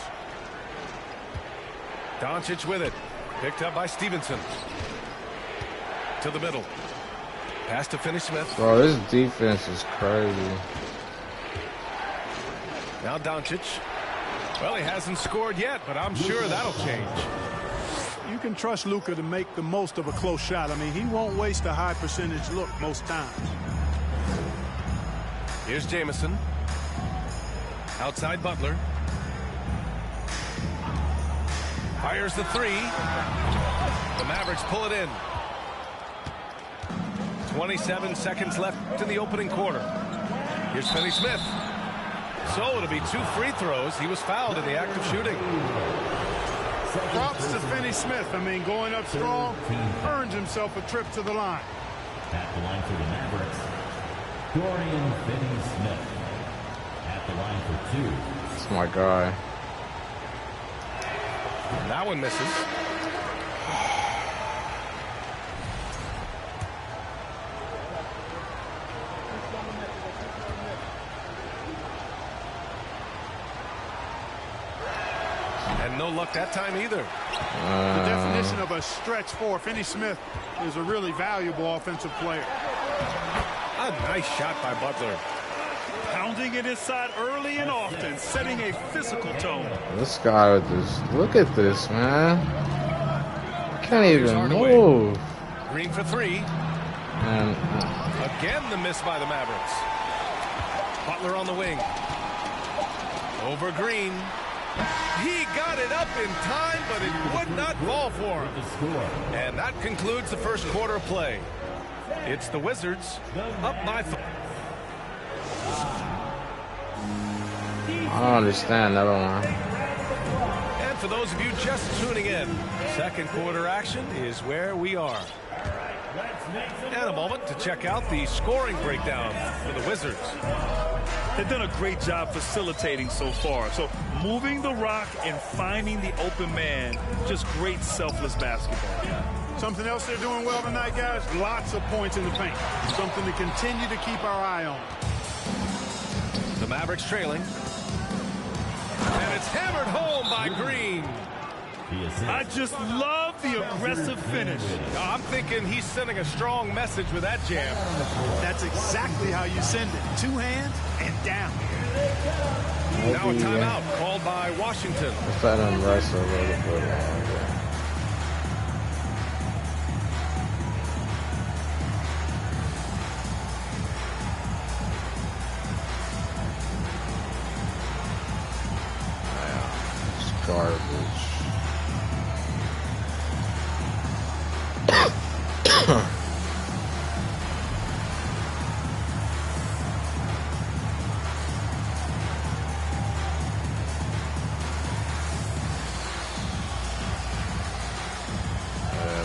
Doncic with it. Picked up by Stevenson. To the middle. Pass to Finney-Smith. Bro, this defense is crazy. Now Doncic. Well, he hasn't scored yet, but I'm sure that'll change. You can trust Luka to make the most of a close shot. I mean, he won't waste a high percentage look most times. Here's Jamison. Outside Butler. Fires the 3. The Mavericks pull it in. 27 seconds left in the opening quarter. Here's Finney-Smith. So it'll be 2 free throws. He was fouled in the act of shooting. Props to Finney-Smith. I mean, going up strong, earns himself a trip to the line. At the line for the Mavericks, Dorian Finney-Smith. At the line for 2. That's my guy. That one misses. And no luck that time either. The definition of a stretch 4. Finney-Smith is a really valuable offensive player. A nice shot by Butler. Pounding it inside early and often, setting a physical tone. This guy with this. Look at this, man. I can't even move. Green for three. And Again, the miss by the Mavericks. Butler on the wing. Over Green. He got it up in time, but it would not fall for him. And that concludes the first quarter of play. It's the Wizards up by 5. I don't understand that one. And for those of you just tuning in, second quarter action is where we are. And a moment to check out the scoring breakdown for the Wizards. They've done a great job facilitating so far. So moving the rock and finding the open man, just great selfless basketball. Something else they're doing well tonight, guys, lots of points in the paint. Something to continue to keep our eye on. The Mavericks trailing. And it's hammered home by Green. I just love the aggressive finish. I'm thinking he's sending a strong message with that jam. That's exactly how you send it. Two hands and down. Now a timeout called by Washington. Let's let him wrestle a little bit longer. It's garbage.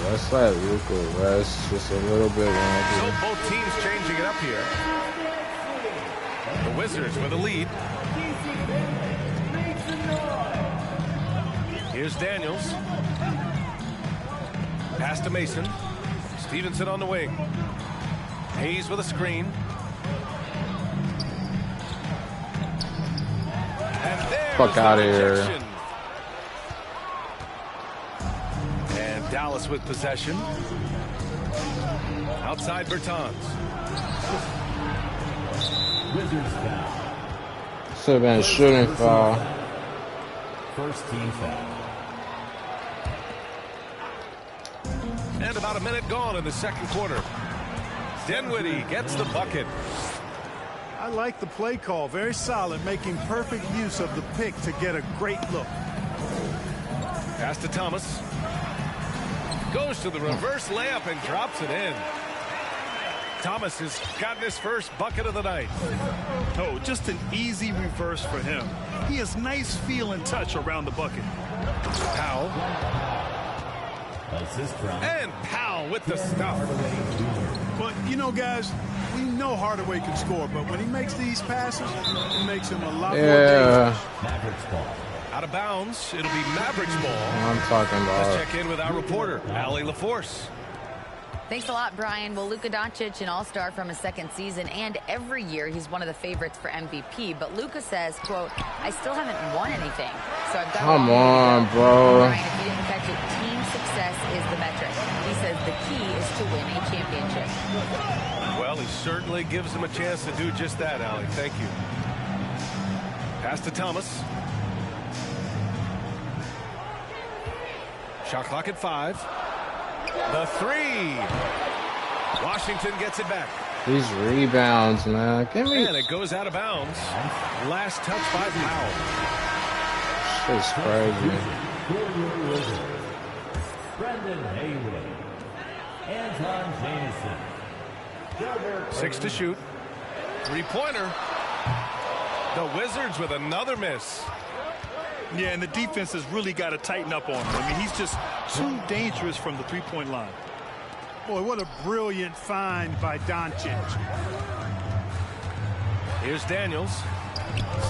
Let's let Luka rest just a little bit longer. So both teams changing it up here. The Wizards with a lead. Here's Daniels. Pass to Mason. Stevenson on the wing. Hayes with a screen. And there's Fuck out of here. rejection. And Dallas with possession. Outside Bertans. Should have been a shooting foul. First team foul. And about a minute gone in the second quarter. Dinwiddie gets the bucket. I like the play call. Very solid, making perfect use of the pick to get a great look. Pass to Thomas. Goes to the reverse layup and drops it in. Thomas has gotten his first bucket of the night. Oh, just an easy reverse for him. He has nice feel and touch around the bucket. Powell. Assist from And Powell with the stuff. But, you know, guys, we know Hardaway can score, but when he makes these passes, it makes him a lot more dangerous. Mavericks ball. Out of bounds. It'll be Mavericks ball. I'm talking Let's about. check in with our reporter, Allie LaForce. Thanks a lot, Brian. Well, Luka Doncic, an all-star from his second season, and every year he's one of the favorites for MVP. But Luka says, quote, I still haven't won anything, so I've got Come on, bro. Brian, if you didn't catch it, team success is the metric. He says the key is to win a championship. Well, he certainly gives him a chance to do just that, Allie. Thank you. Pass to Thomas. Shot clock at 5. The three. Washington gets it back. These rebounds, man. Give me. And it goes out of bounds. Last touch by Powell. Shit's crazy. Brendan Haywood. Anton Jameson. 6 to shoot. Three-pointer. The Wizards with another miss. Yeah, and the defense has really got to tighten up on him. I mean, he's just too dangerous from the three-point line. Boy, what a brilliant find by Doncic. Here's Daniels.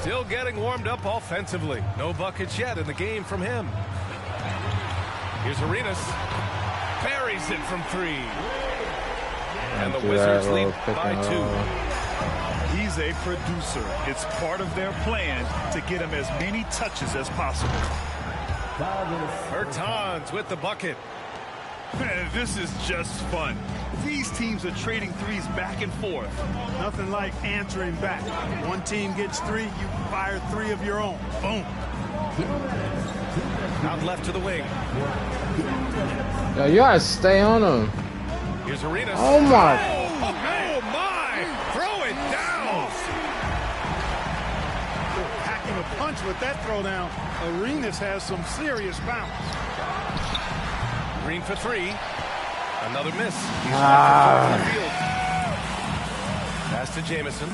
Still getting warmed up offensively. No buckets yet in the game from him. Here's Arenas. Buries it from 3. And the Wizards lead by 2. He's a producer. It's part of their plan to get him as many touches as possible. Bertans with the bucket. Man, this is just fun. These teams are trading threes back and forth. Nothing like answering back. One team gets 3, you fire 3 of your own. Boom. Out left to the wing. Yo, you gotta stay on him. Here's Arenas. Oh, my. Oh, my. Throw it down. Packing a punch with that throwdown. Arenas has some serious bounce. Green for three. Another miss. He's on the field. Pass to Jamison.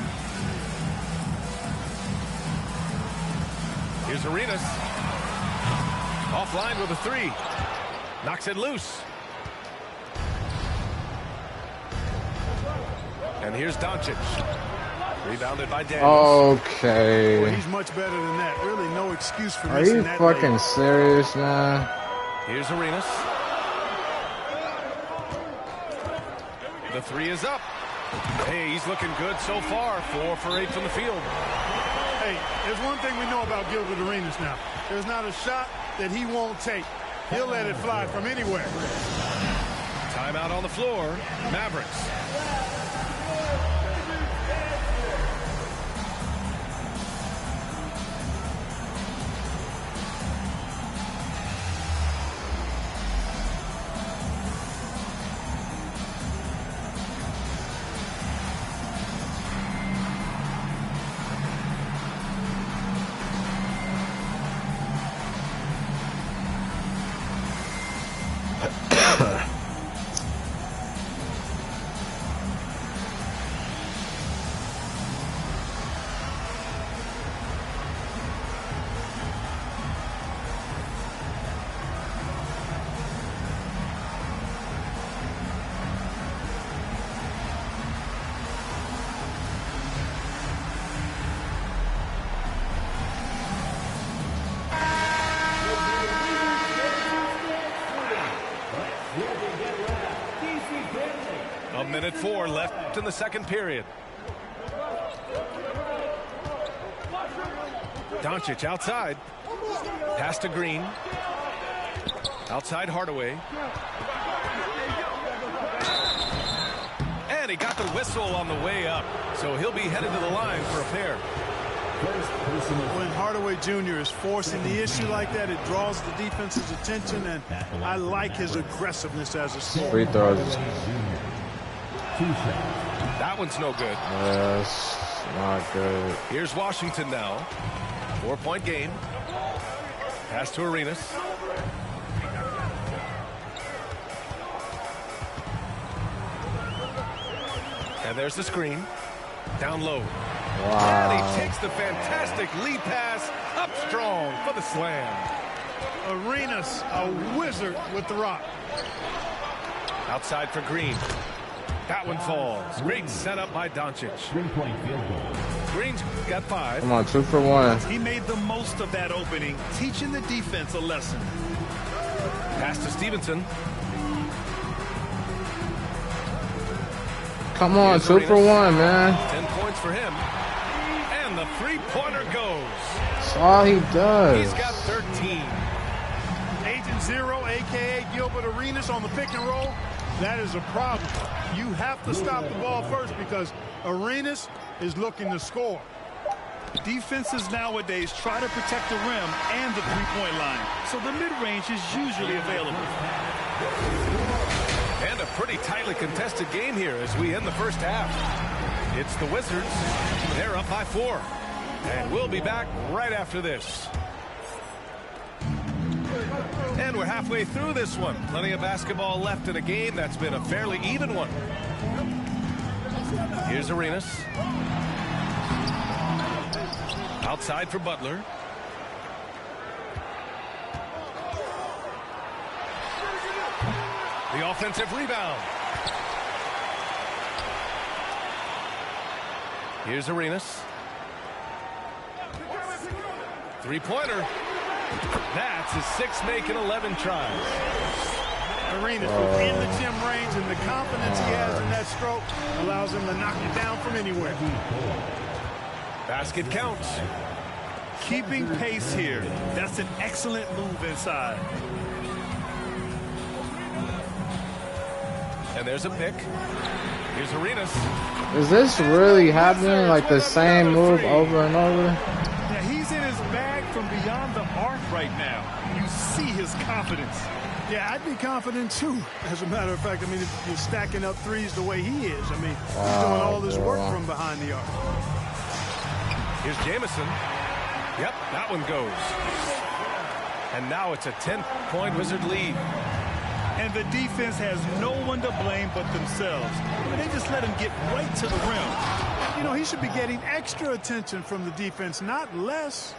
Here's Arenas. Offline with a three. Knocks it loose. And here's Doncic. Rebounded by Daniels. Okay. Well, he's much better than that. Really no excuse for Are missing you that fucking late. serious, man? Here's Arenas. The three is up. Hey, he's looking good so far. 4 for 8 from the field. Hey, there's one thing we know about Gilbert Arenas now. There's not a shot that he won't take. He'll let it fly from anywhere. Timeout on the floor. Mavericks. Minute 4 left in the second period. Doncic outside. Pass to Green. Outside Hardaway. And he got the whistle on the way up. So he'll be headed to the line for a pair. When Hardaway Jr. is forcing the issue like that, it draws the defense's attention, and I like his aggressiveness as a scorer. Free throws. That one's no good. Yes, not good. Here's Washington now. 4-point game. Pass to Arenas. And there's the screen. Down low. Wow. And he takes the fantastic lead pass up strong for the slam. Arenas, a wizard with the rock. Outside for Green. That one falls. Great setup by Doncic. 3-point field goal. Green's got 5. Come on, 2 for 1. He made the most of that opening, teaching the defense a lesson. Pass to Stevenson. Come on, 2 for 1, man. 10 points for him. And the three-pointer goes. That's all he does. He's got 13. Agent Zero, a.k.a. Gilbert Arenas on the pick and roll. That is a problem. You have to stop the ball first because Arenas is looking to score. Defenses nowadays try to protect the rim and the three-point line, so the mid-range is usually available. And a pretty tightly contested game here as we end the first half. It's the Wizards. They're up by 4. And we'll be back right after this. And we're halfway through this one. Plenty of basketball left in a game that's been a fairly even one. Here's Arenas. Outside for Butler. The offensive rebound. Here's Arenas. Three-pointer. That's his 6th make in 11 tries. Arenas within the gym range, and the confidence he has in that stroke allows him to knock it down from anywhere. Basket counts. Keeping pace here. That's an excellent move inside. And there's a pick. Here's Arenas. Is this really happening? Like the same move over and over? Yeah, he's in his bag from beyond the arc right now. You see his confidence. Yeah, I'd be confident too. As a matter of fact, I mean, if you're stacking up threes the way he is, I mean, he's doing all this work from behind the arc. Here's Jamison. Yep, that one goes. And now it's a 10-point Wizard lead. And the defense has no one to blame but themselves. They just let him get right to the rim. You know, he should be getting extra attention from the defense, not less.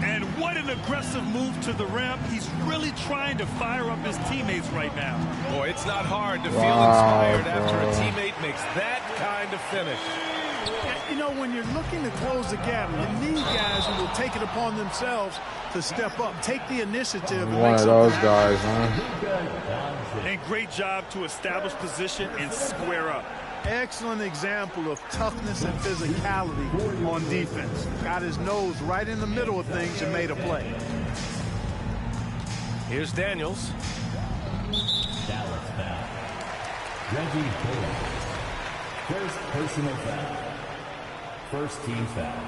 And what an aggressive move to the rim. He's really trying to fire up his teammates right now. Boy, it's not hard to feel inspired after a teammate makes that kind of finish. You know, when you're looking to close the gap, you need guys who will take it upon themselves to step up, take the initiative. One of those guys, huh? And great job to establish position and square up. Excellent example of toughness and physicality on defense. Got his nose right in the middle of things and made a play. Here's Daniels. Dallas foul. Reggie Bullock. First personal foul. First team foul.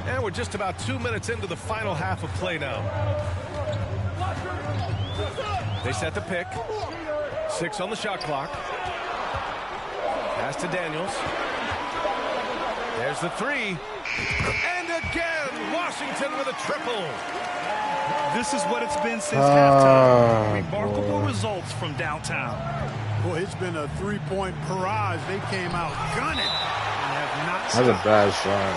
And we're just about 2 minutes into the final half of play now. They set the pick. 6 on the shot clock. Pass to Daniels. There's the three. And again, Washington with a triple. This is what it's been since halftime. Remarkable results from downtown. Boy, it's been a three-point barrage. They came out gunning and have not stopped. That's a bad shot.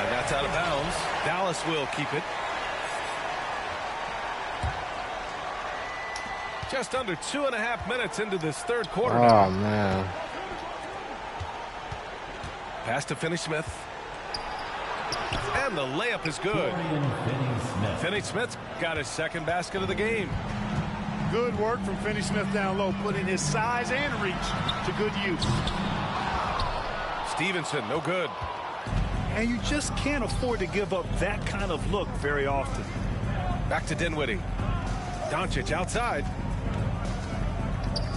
And that's out of bounds. Dallas will keep it. Just under 2.5 minutes into this third quarter. Oh, man. Pass to Finney-Smith. And the layup is good. Finney-Smith's got his second basket of the game. Good work from Finney-Smith down low, putting his size and reach to good use. Stevenson, no good. And you just can't afford to give up that kind of look very often. Back to Dinwiddie. Doncic outside.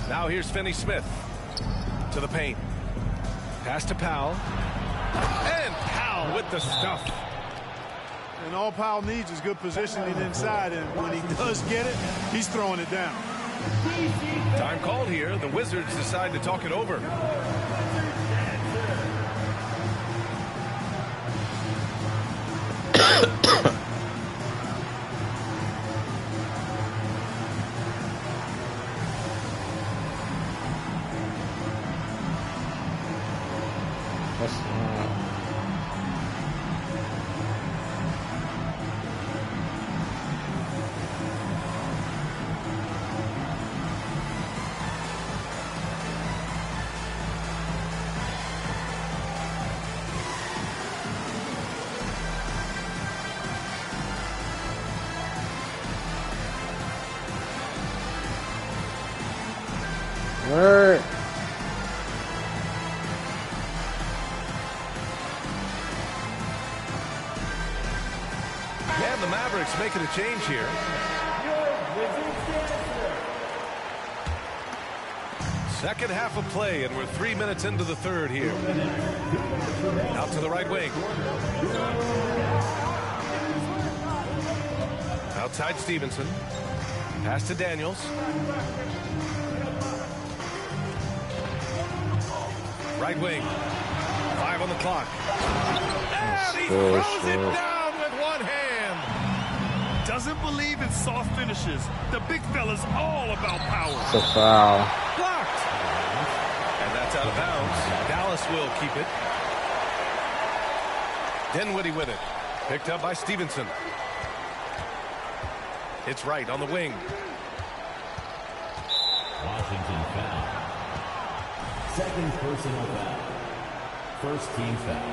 Now here's Finney-Smith to the paint. Pass to Powell. And Powell with the stuff. And all Powell needs is good positioning inside, and when he does get it, he's throwing it down. Time called here. The Wizards decide to talk it over. Word. And the Mavericks making a change here. Second half of play, and we're 3 minutes into the third here. Out to the right wing. Outside Stevenson. Pass to Daniels. Right wing. 5 on the clock. And he throws it down with one hand. Doesn't believe in soft finishes. The big fella's all about power. It's a foul. Blocked. And that's out of bounds. Dallas will keep it. Dinwiddie with it. Picked up by Stevenson. It's right on the wing. Washington foul. Second personal foul. First team foul.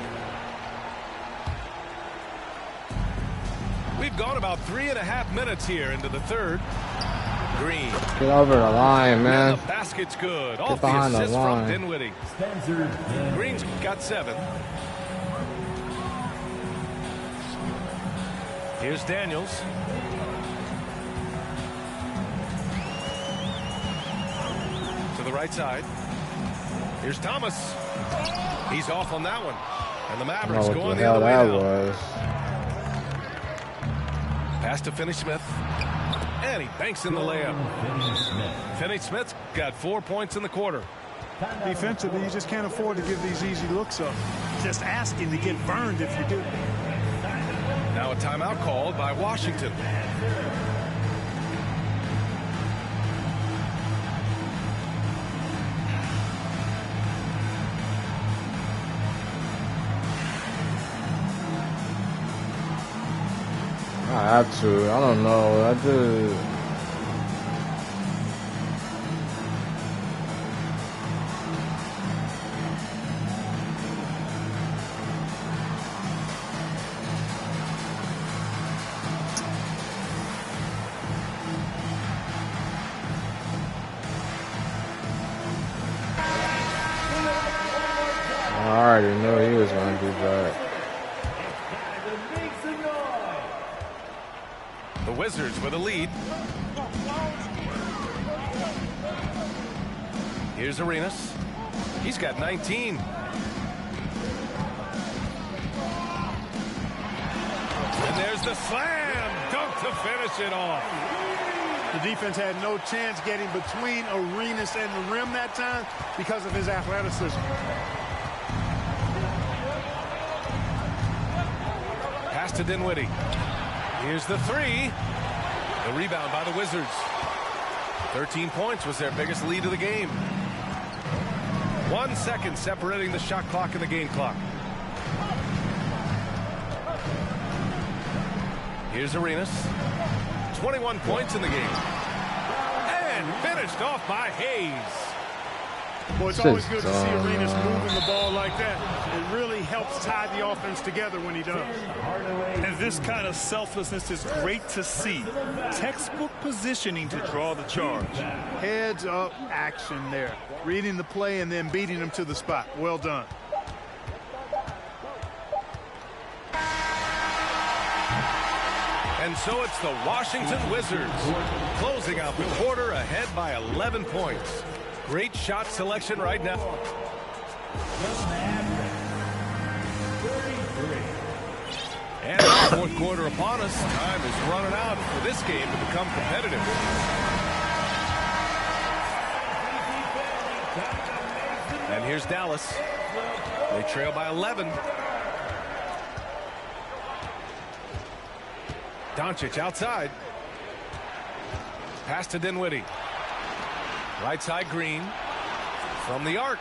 We've gone about 3.5 minutes here into the third. Green. Get over the line, man. And the basket's good. Get Off the behind the assist from line. Dinwiddie. Green's got 7. Here's Daniels. To the right side. Here's Thomas. He's off on that one. And the Mavericks What going the the hell other way that now. was. Pass to Finney-Smith. And he banks in the layup. Finney Smith's got 4 points in the quarter. Defensively, you just can't afford to give these easy looks up. Just asking to get burned if you do. Now a timeout called by Washington. I have to. I don't know. I just. I already knew he was going to do that. The Wizards with a lead. Here's Arenas. He's got 19. And there's the slam dunk to finish it off. The defense had no chance getting between Arenas and the rim that time because of his athleticism. Pass to Dinwiddie. Here's the three. The rebound by the Wizards. 13 points was their biggest lead of the game. 1 second separating the shot clock and the game clock. Here's Arenas. 21 points in the game. And finished off by Hayes. Well, it's always good to see Arenas moving the ball like that. It really helps tie the offense together when he does. And this kind of selflessness is great to see. Textbook positioning to draw the charge. Heads up action there. Reading the play and then beating him to the spot. Well done. And so it's the Washington Wizards closing out the quarter ahead by 11 points. Great shot selection right now. And the fourth quarter upon us. Time is running out for this game to become competitive. And here's Dallas. They trail by 11. Doncic outside. Pass to Dinwiddie. Right side Green. From the arc.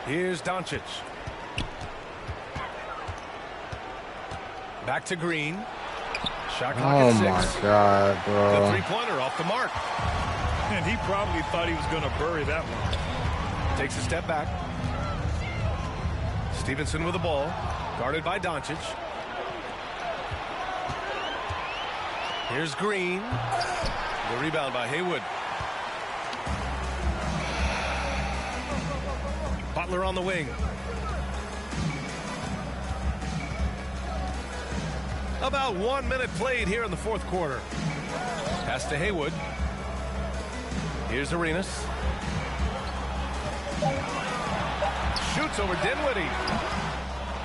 Here's Doncic. Back to Green. Shot clock at 6. Oh my God, bro. The three-pointer off the mark. And he probably thought he was going to bury that one. Takes a step back. Stevenson with the ball. Guarded by Doncic. Here's Green. The rebound by Haywood. Butler on the wing. About 1 minute played here in the fourth quarter. Pass to Haywood. Here's Arenas. Shoots over Dinwiddie.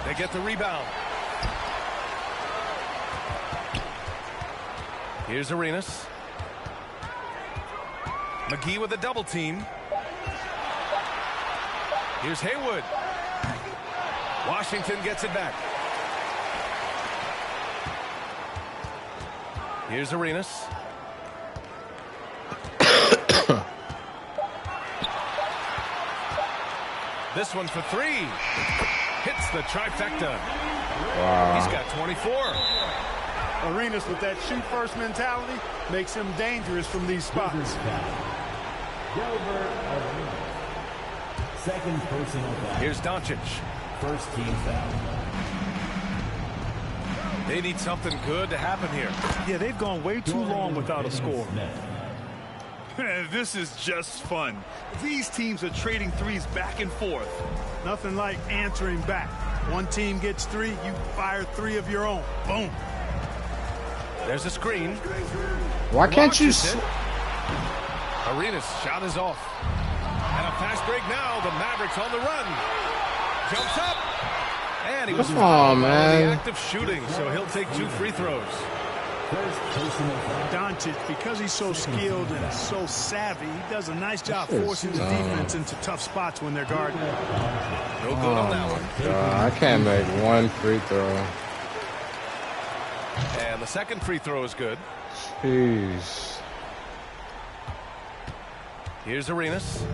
They get the rebound. Here's Arenas. McGee with a double team. Here's Haywood. Washington gets it back. Here's Arenas. This one for three. Hits the trifecta. Wow. He's got 24. Arenas with that shoot first mentality makes him dangerous from these spots. Second personal foul. Here's Doncic. First team foul. They need something good to happen here. Yeah, they've gone way too long without a score. This is just fun. These teams are trading threes back and forth. Nothing like answering back. One team gets three, you fire three of your own. Boom. There's a screen. Why can't you? Arenas' shot is off. And a fast break now. The Mavericks on the run. Jumps up. And he was Come fouled on, by the man. act of shooting, so he'll take 2 free throws. Doncic, because he's so skilled and so savvy, he does a nice job forcing the defense into tough spots when they're guarding. No good on that one. God, I can't make one free throw. And the second free throw is good. Jeez. Here's Arenas.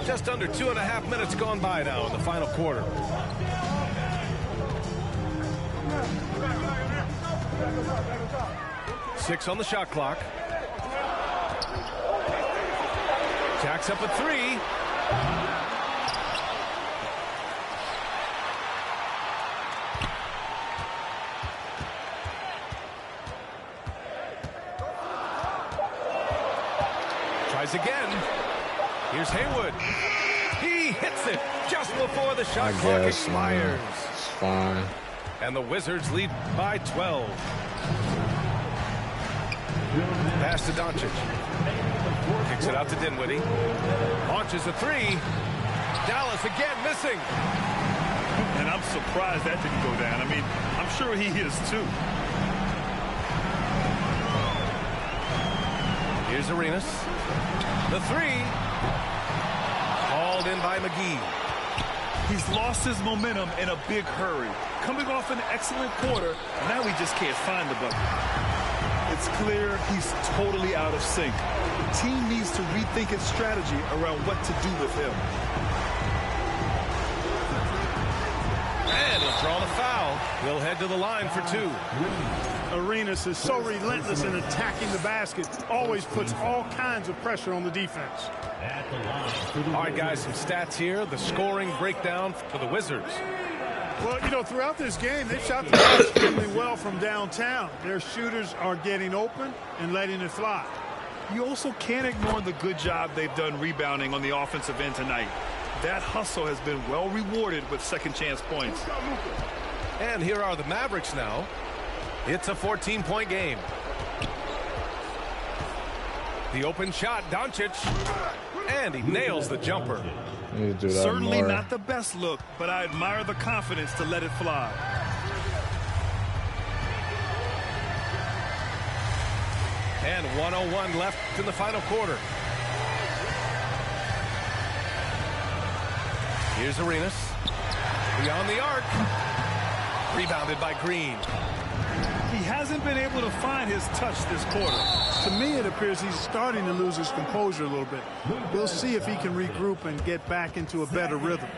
Just under 2.5 minutes gone by now in the final quarter. Six on the shot clock. Jacks up a 3. Tries again. Here's Haywood. He hits it just before the shot clock expires. It's fine. And the Wizards lead by 12. Pass to Doncic. Kicks it out to Dinwiddie. Launches a 3. Dallas again missing. And I'm surprised that didn't go down. I mean, I'm sure he is too. Here's Arenas. The 3. Called in by McGee. He's lost his momentum in a big hurry. Coming off an excellent quarter, now he just can't find the bucket. It's clear he's totally out of sync. The team needs to rethink its strategy around what to do with him. And he'll draw the foul. He'll head to the line for 2. Arenas is so relentless in attacking the basket, always puts all kinds of pressure on the defense. All right, guys, some stats here. The scoring breakdown for the Wizards. Well, you know, throughout this game, they've shot the ball extremely well from downtown. Their shooters are getting open and letting it fly. You also can't ignore the good job they've done rebounding on the offensive end tonight. That hustle has been well rewarded with second chance points. And here are the Mavericks now. It's a 14-point game. The open shot, Doncic. And he nails the jumper. Certainly not the best look, but I admire the confidence to let it fly. And 1:01 left in the final quarter. Here's Arenas. Beyond the arc. Rebounded by Green. He hasn't been able to find his touch this quarter. To me, it appears he's starting to lose his composure a little bit. We'll see if he can regroup and get back into a better rhythm.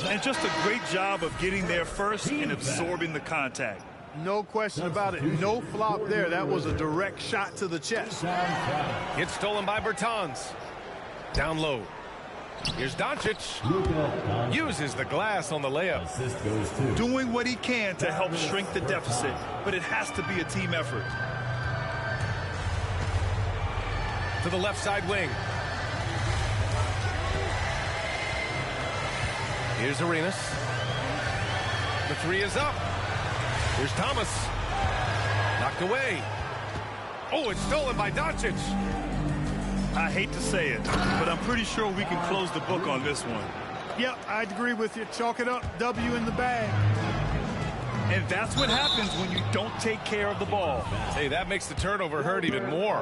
And just a great job of getting there first and absorbing the contact. No question about it. No flop there. That was a direct shot to the chest. It's stolen by Bertans. Down low. Here's Doncic. Uses the glass on the layup. Doing what he can to help shrink the deficit, but it has to be a team effort. To the left side wing. Here's Arenas. The 3 is up. Here's Thomas. Knocked away. Oh, it's stolen by Doncic. I hate to say it, but I'm pretty sure we can close the book on this one. Yep, I'd agree with you. Chalk it up. W in the bag. And that's what happens when you don't take care of the ball. Hey, that makes the turnover hurt even more.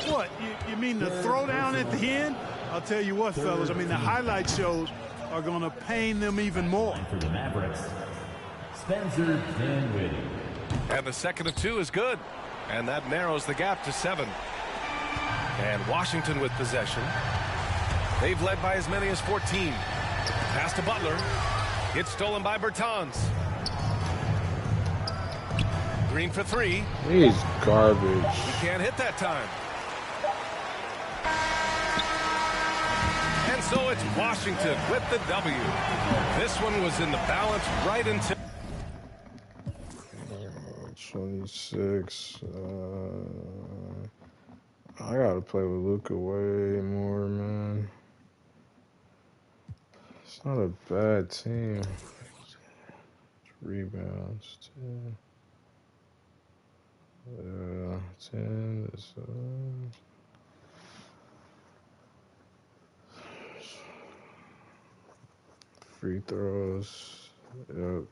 What? You mean the throwdown at the end? I'll tell you what, fellas. I mean, the highlight shows are going to pain them even more. For the Mavericks, Spencer Dinwiddie. And the second of 2 is good. And that narrows the gap to 7. And Washington with possession. They've led by as many as 14. Pass to Butler. It's stolen by Bertans. Green for 3. He's garbage. He can't hit that time. And so it's Washington with the W. This one was in the balance right until 26. I gotta play with Luka way more, man. It's not a bad team. Rebounds, 10. Yeah, 10 is free throws. Yep.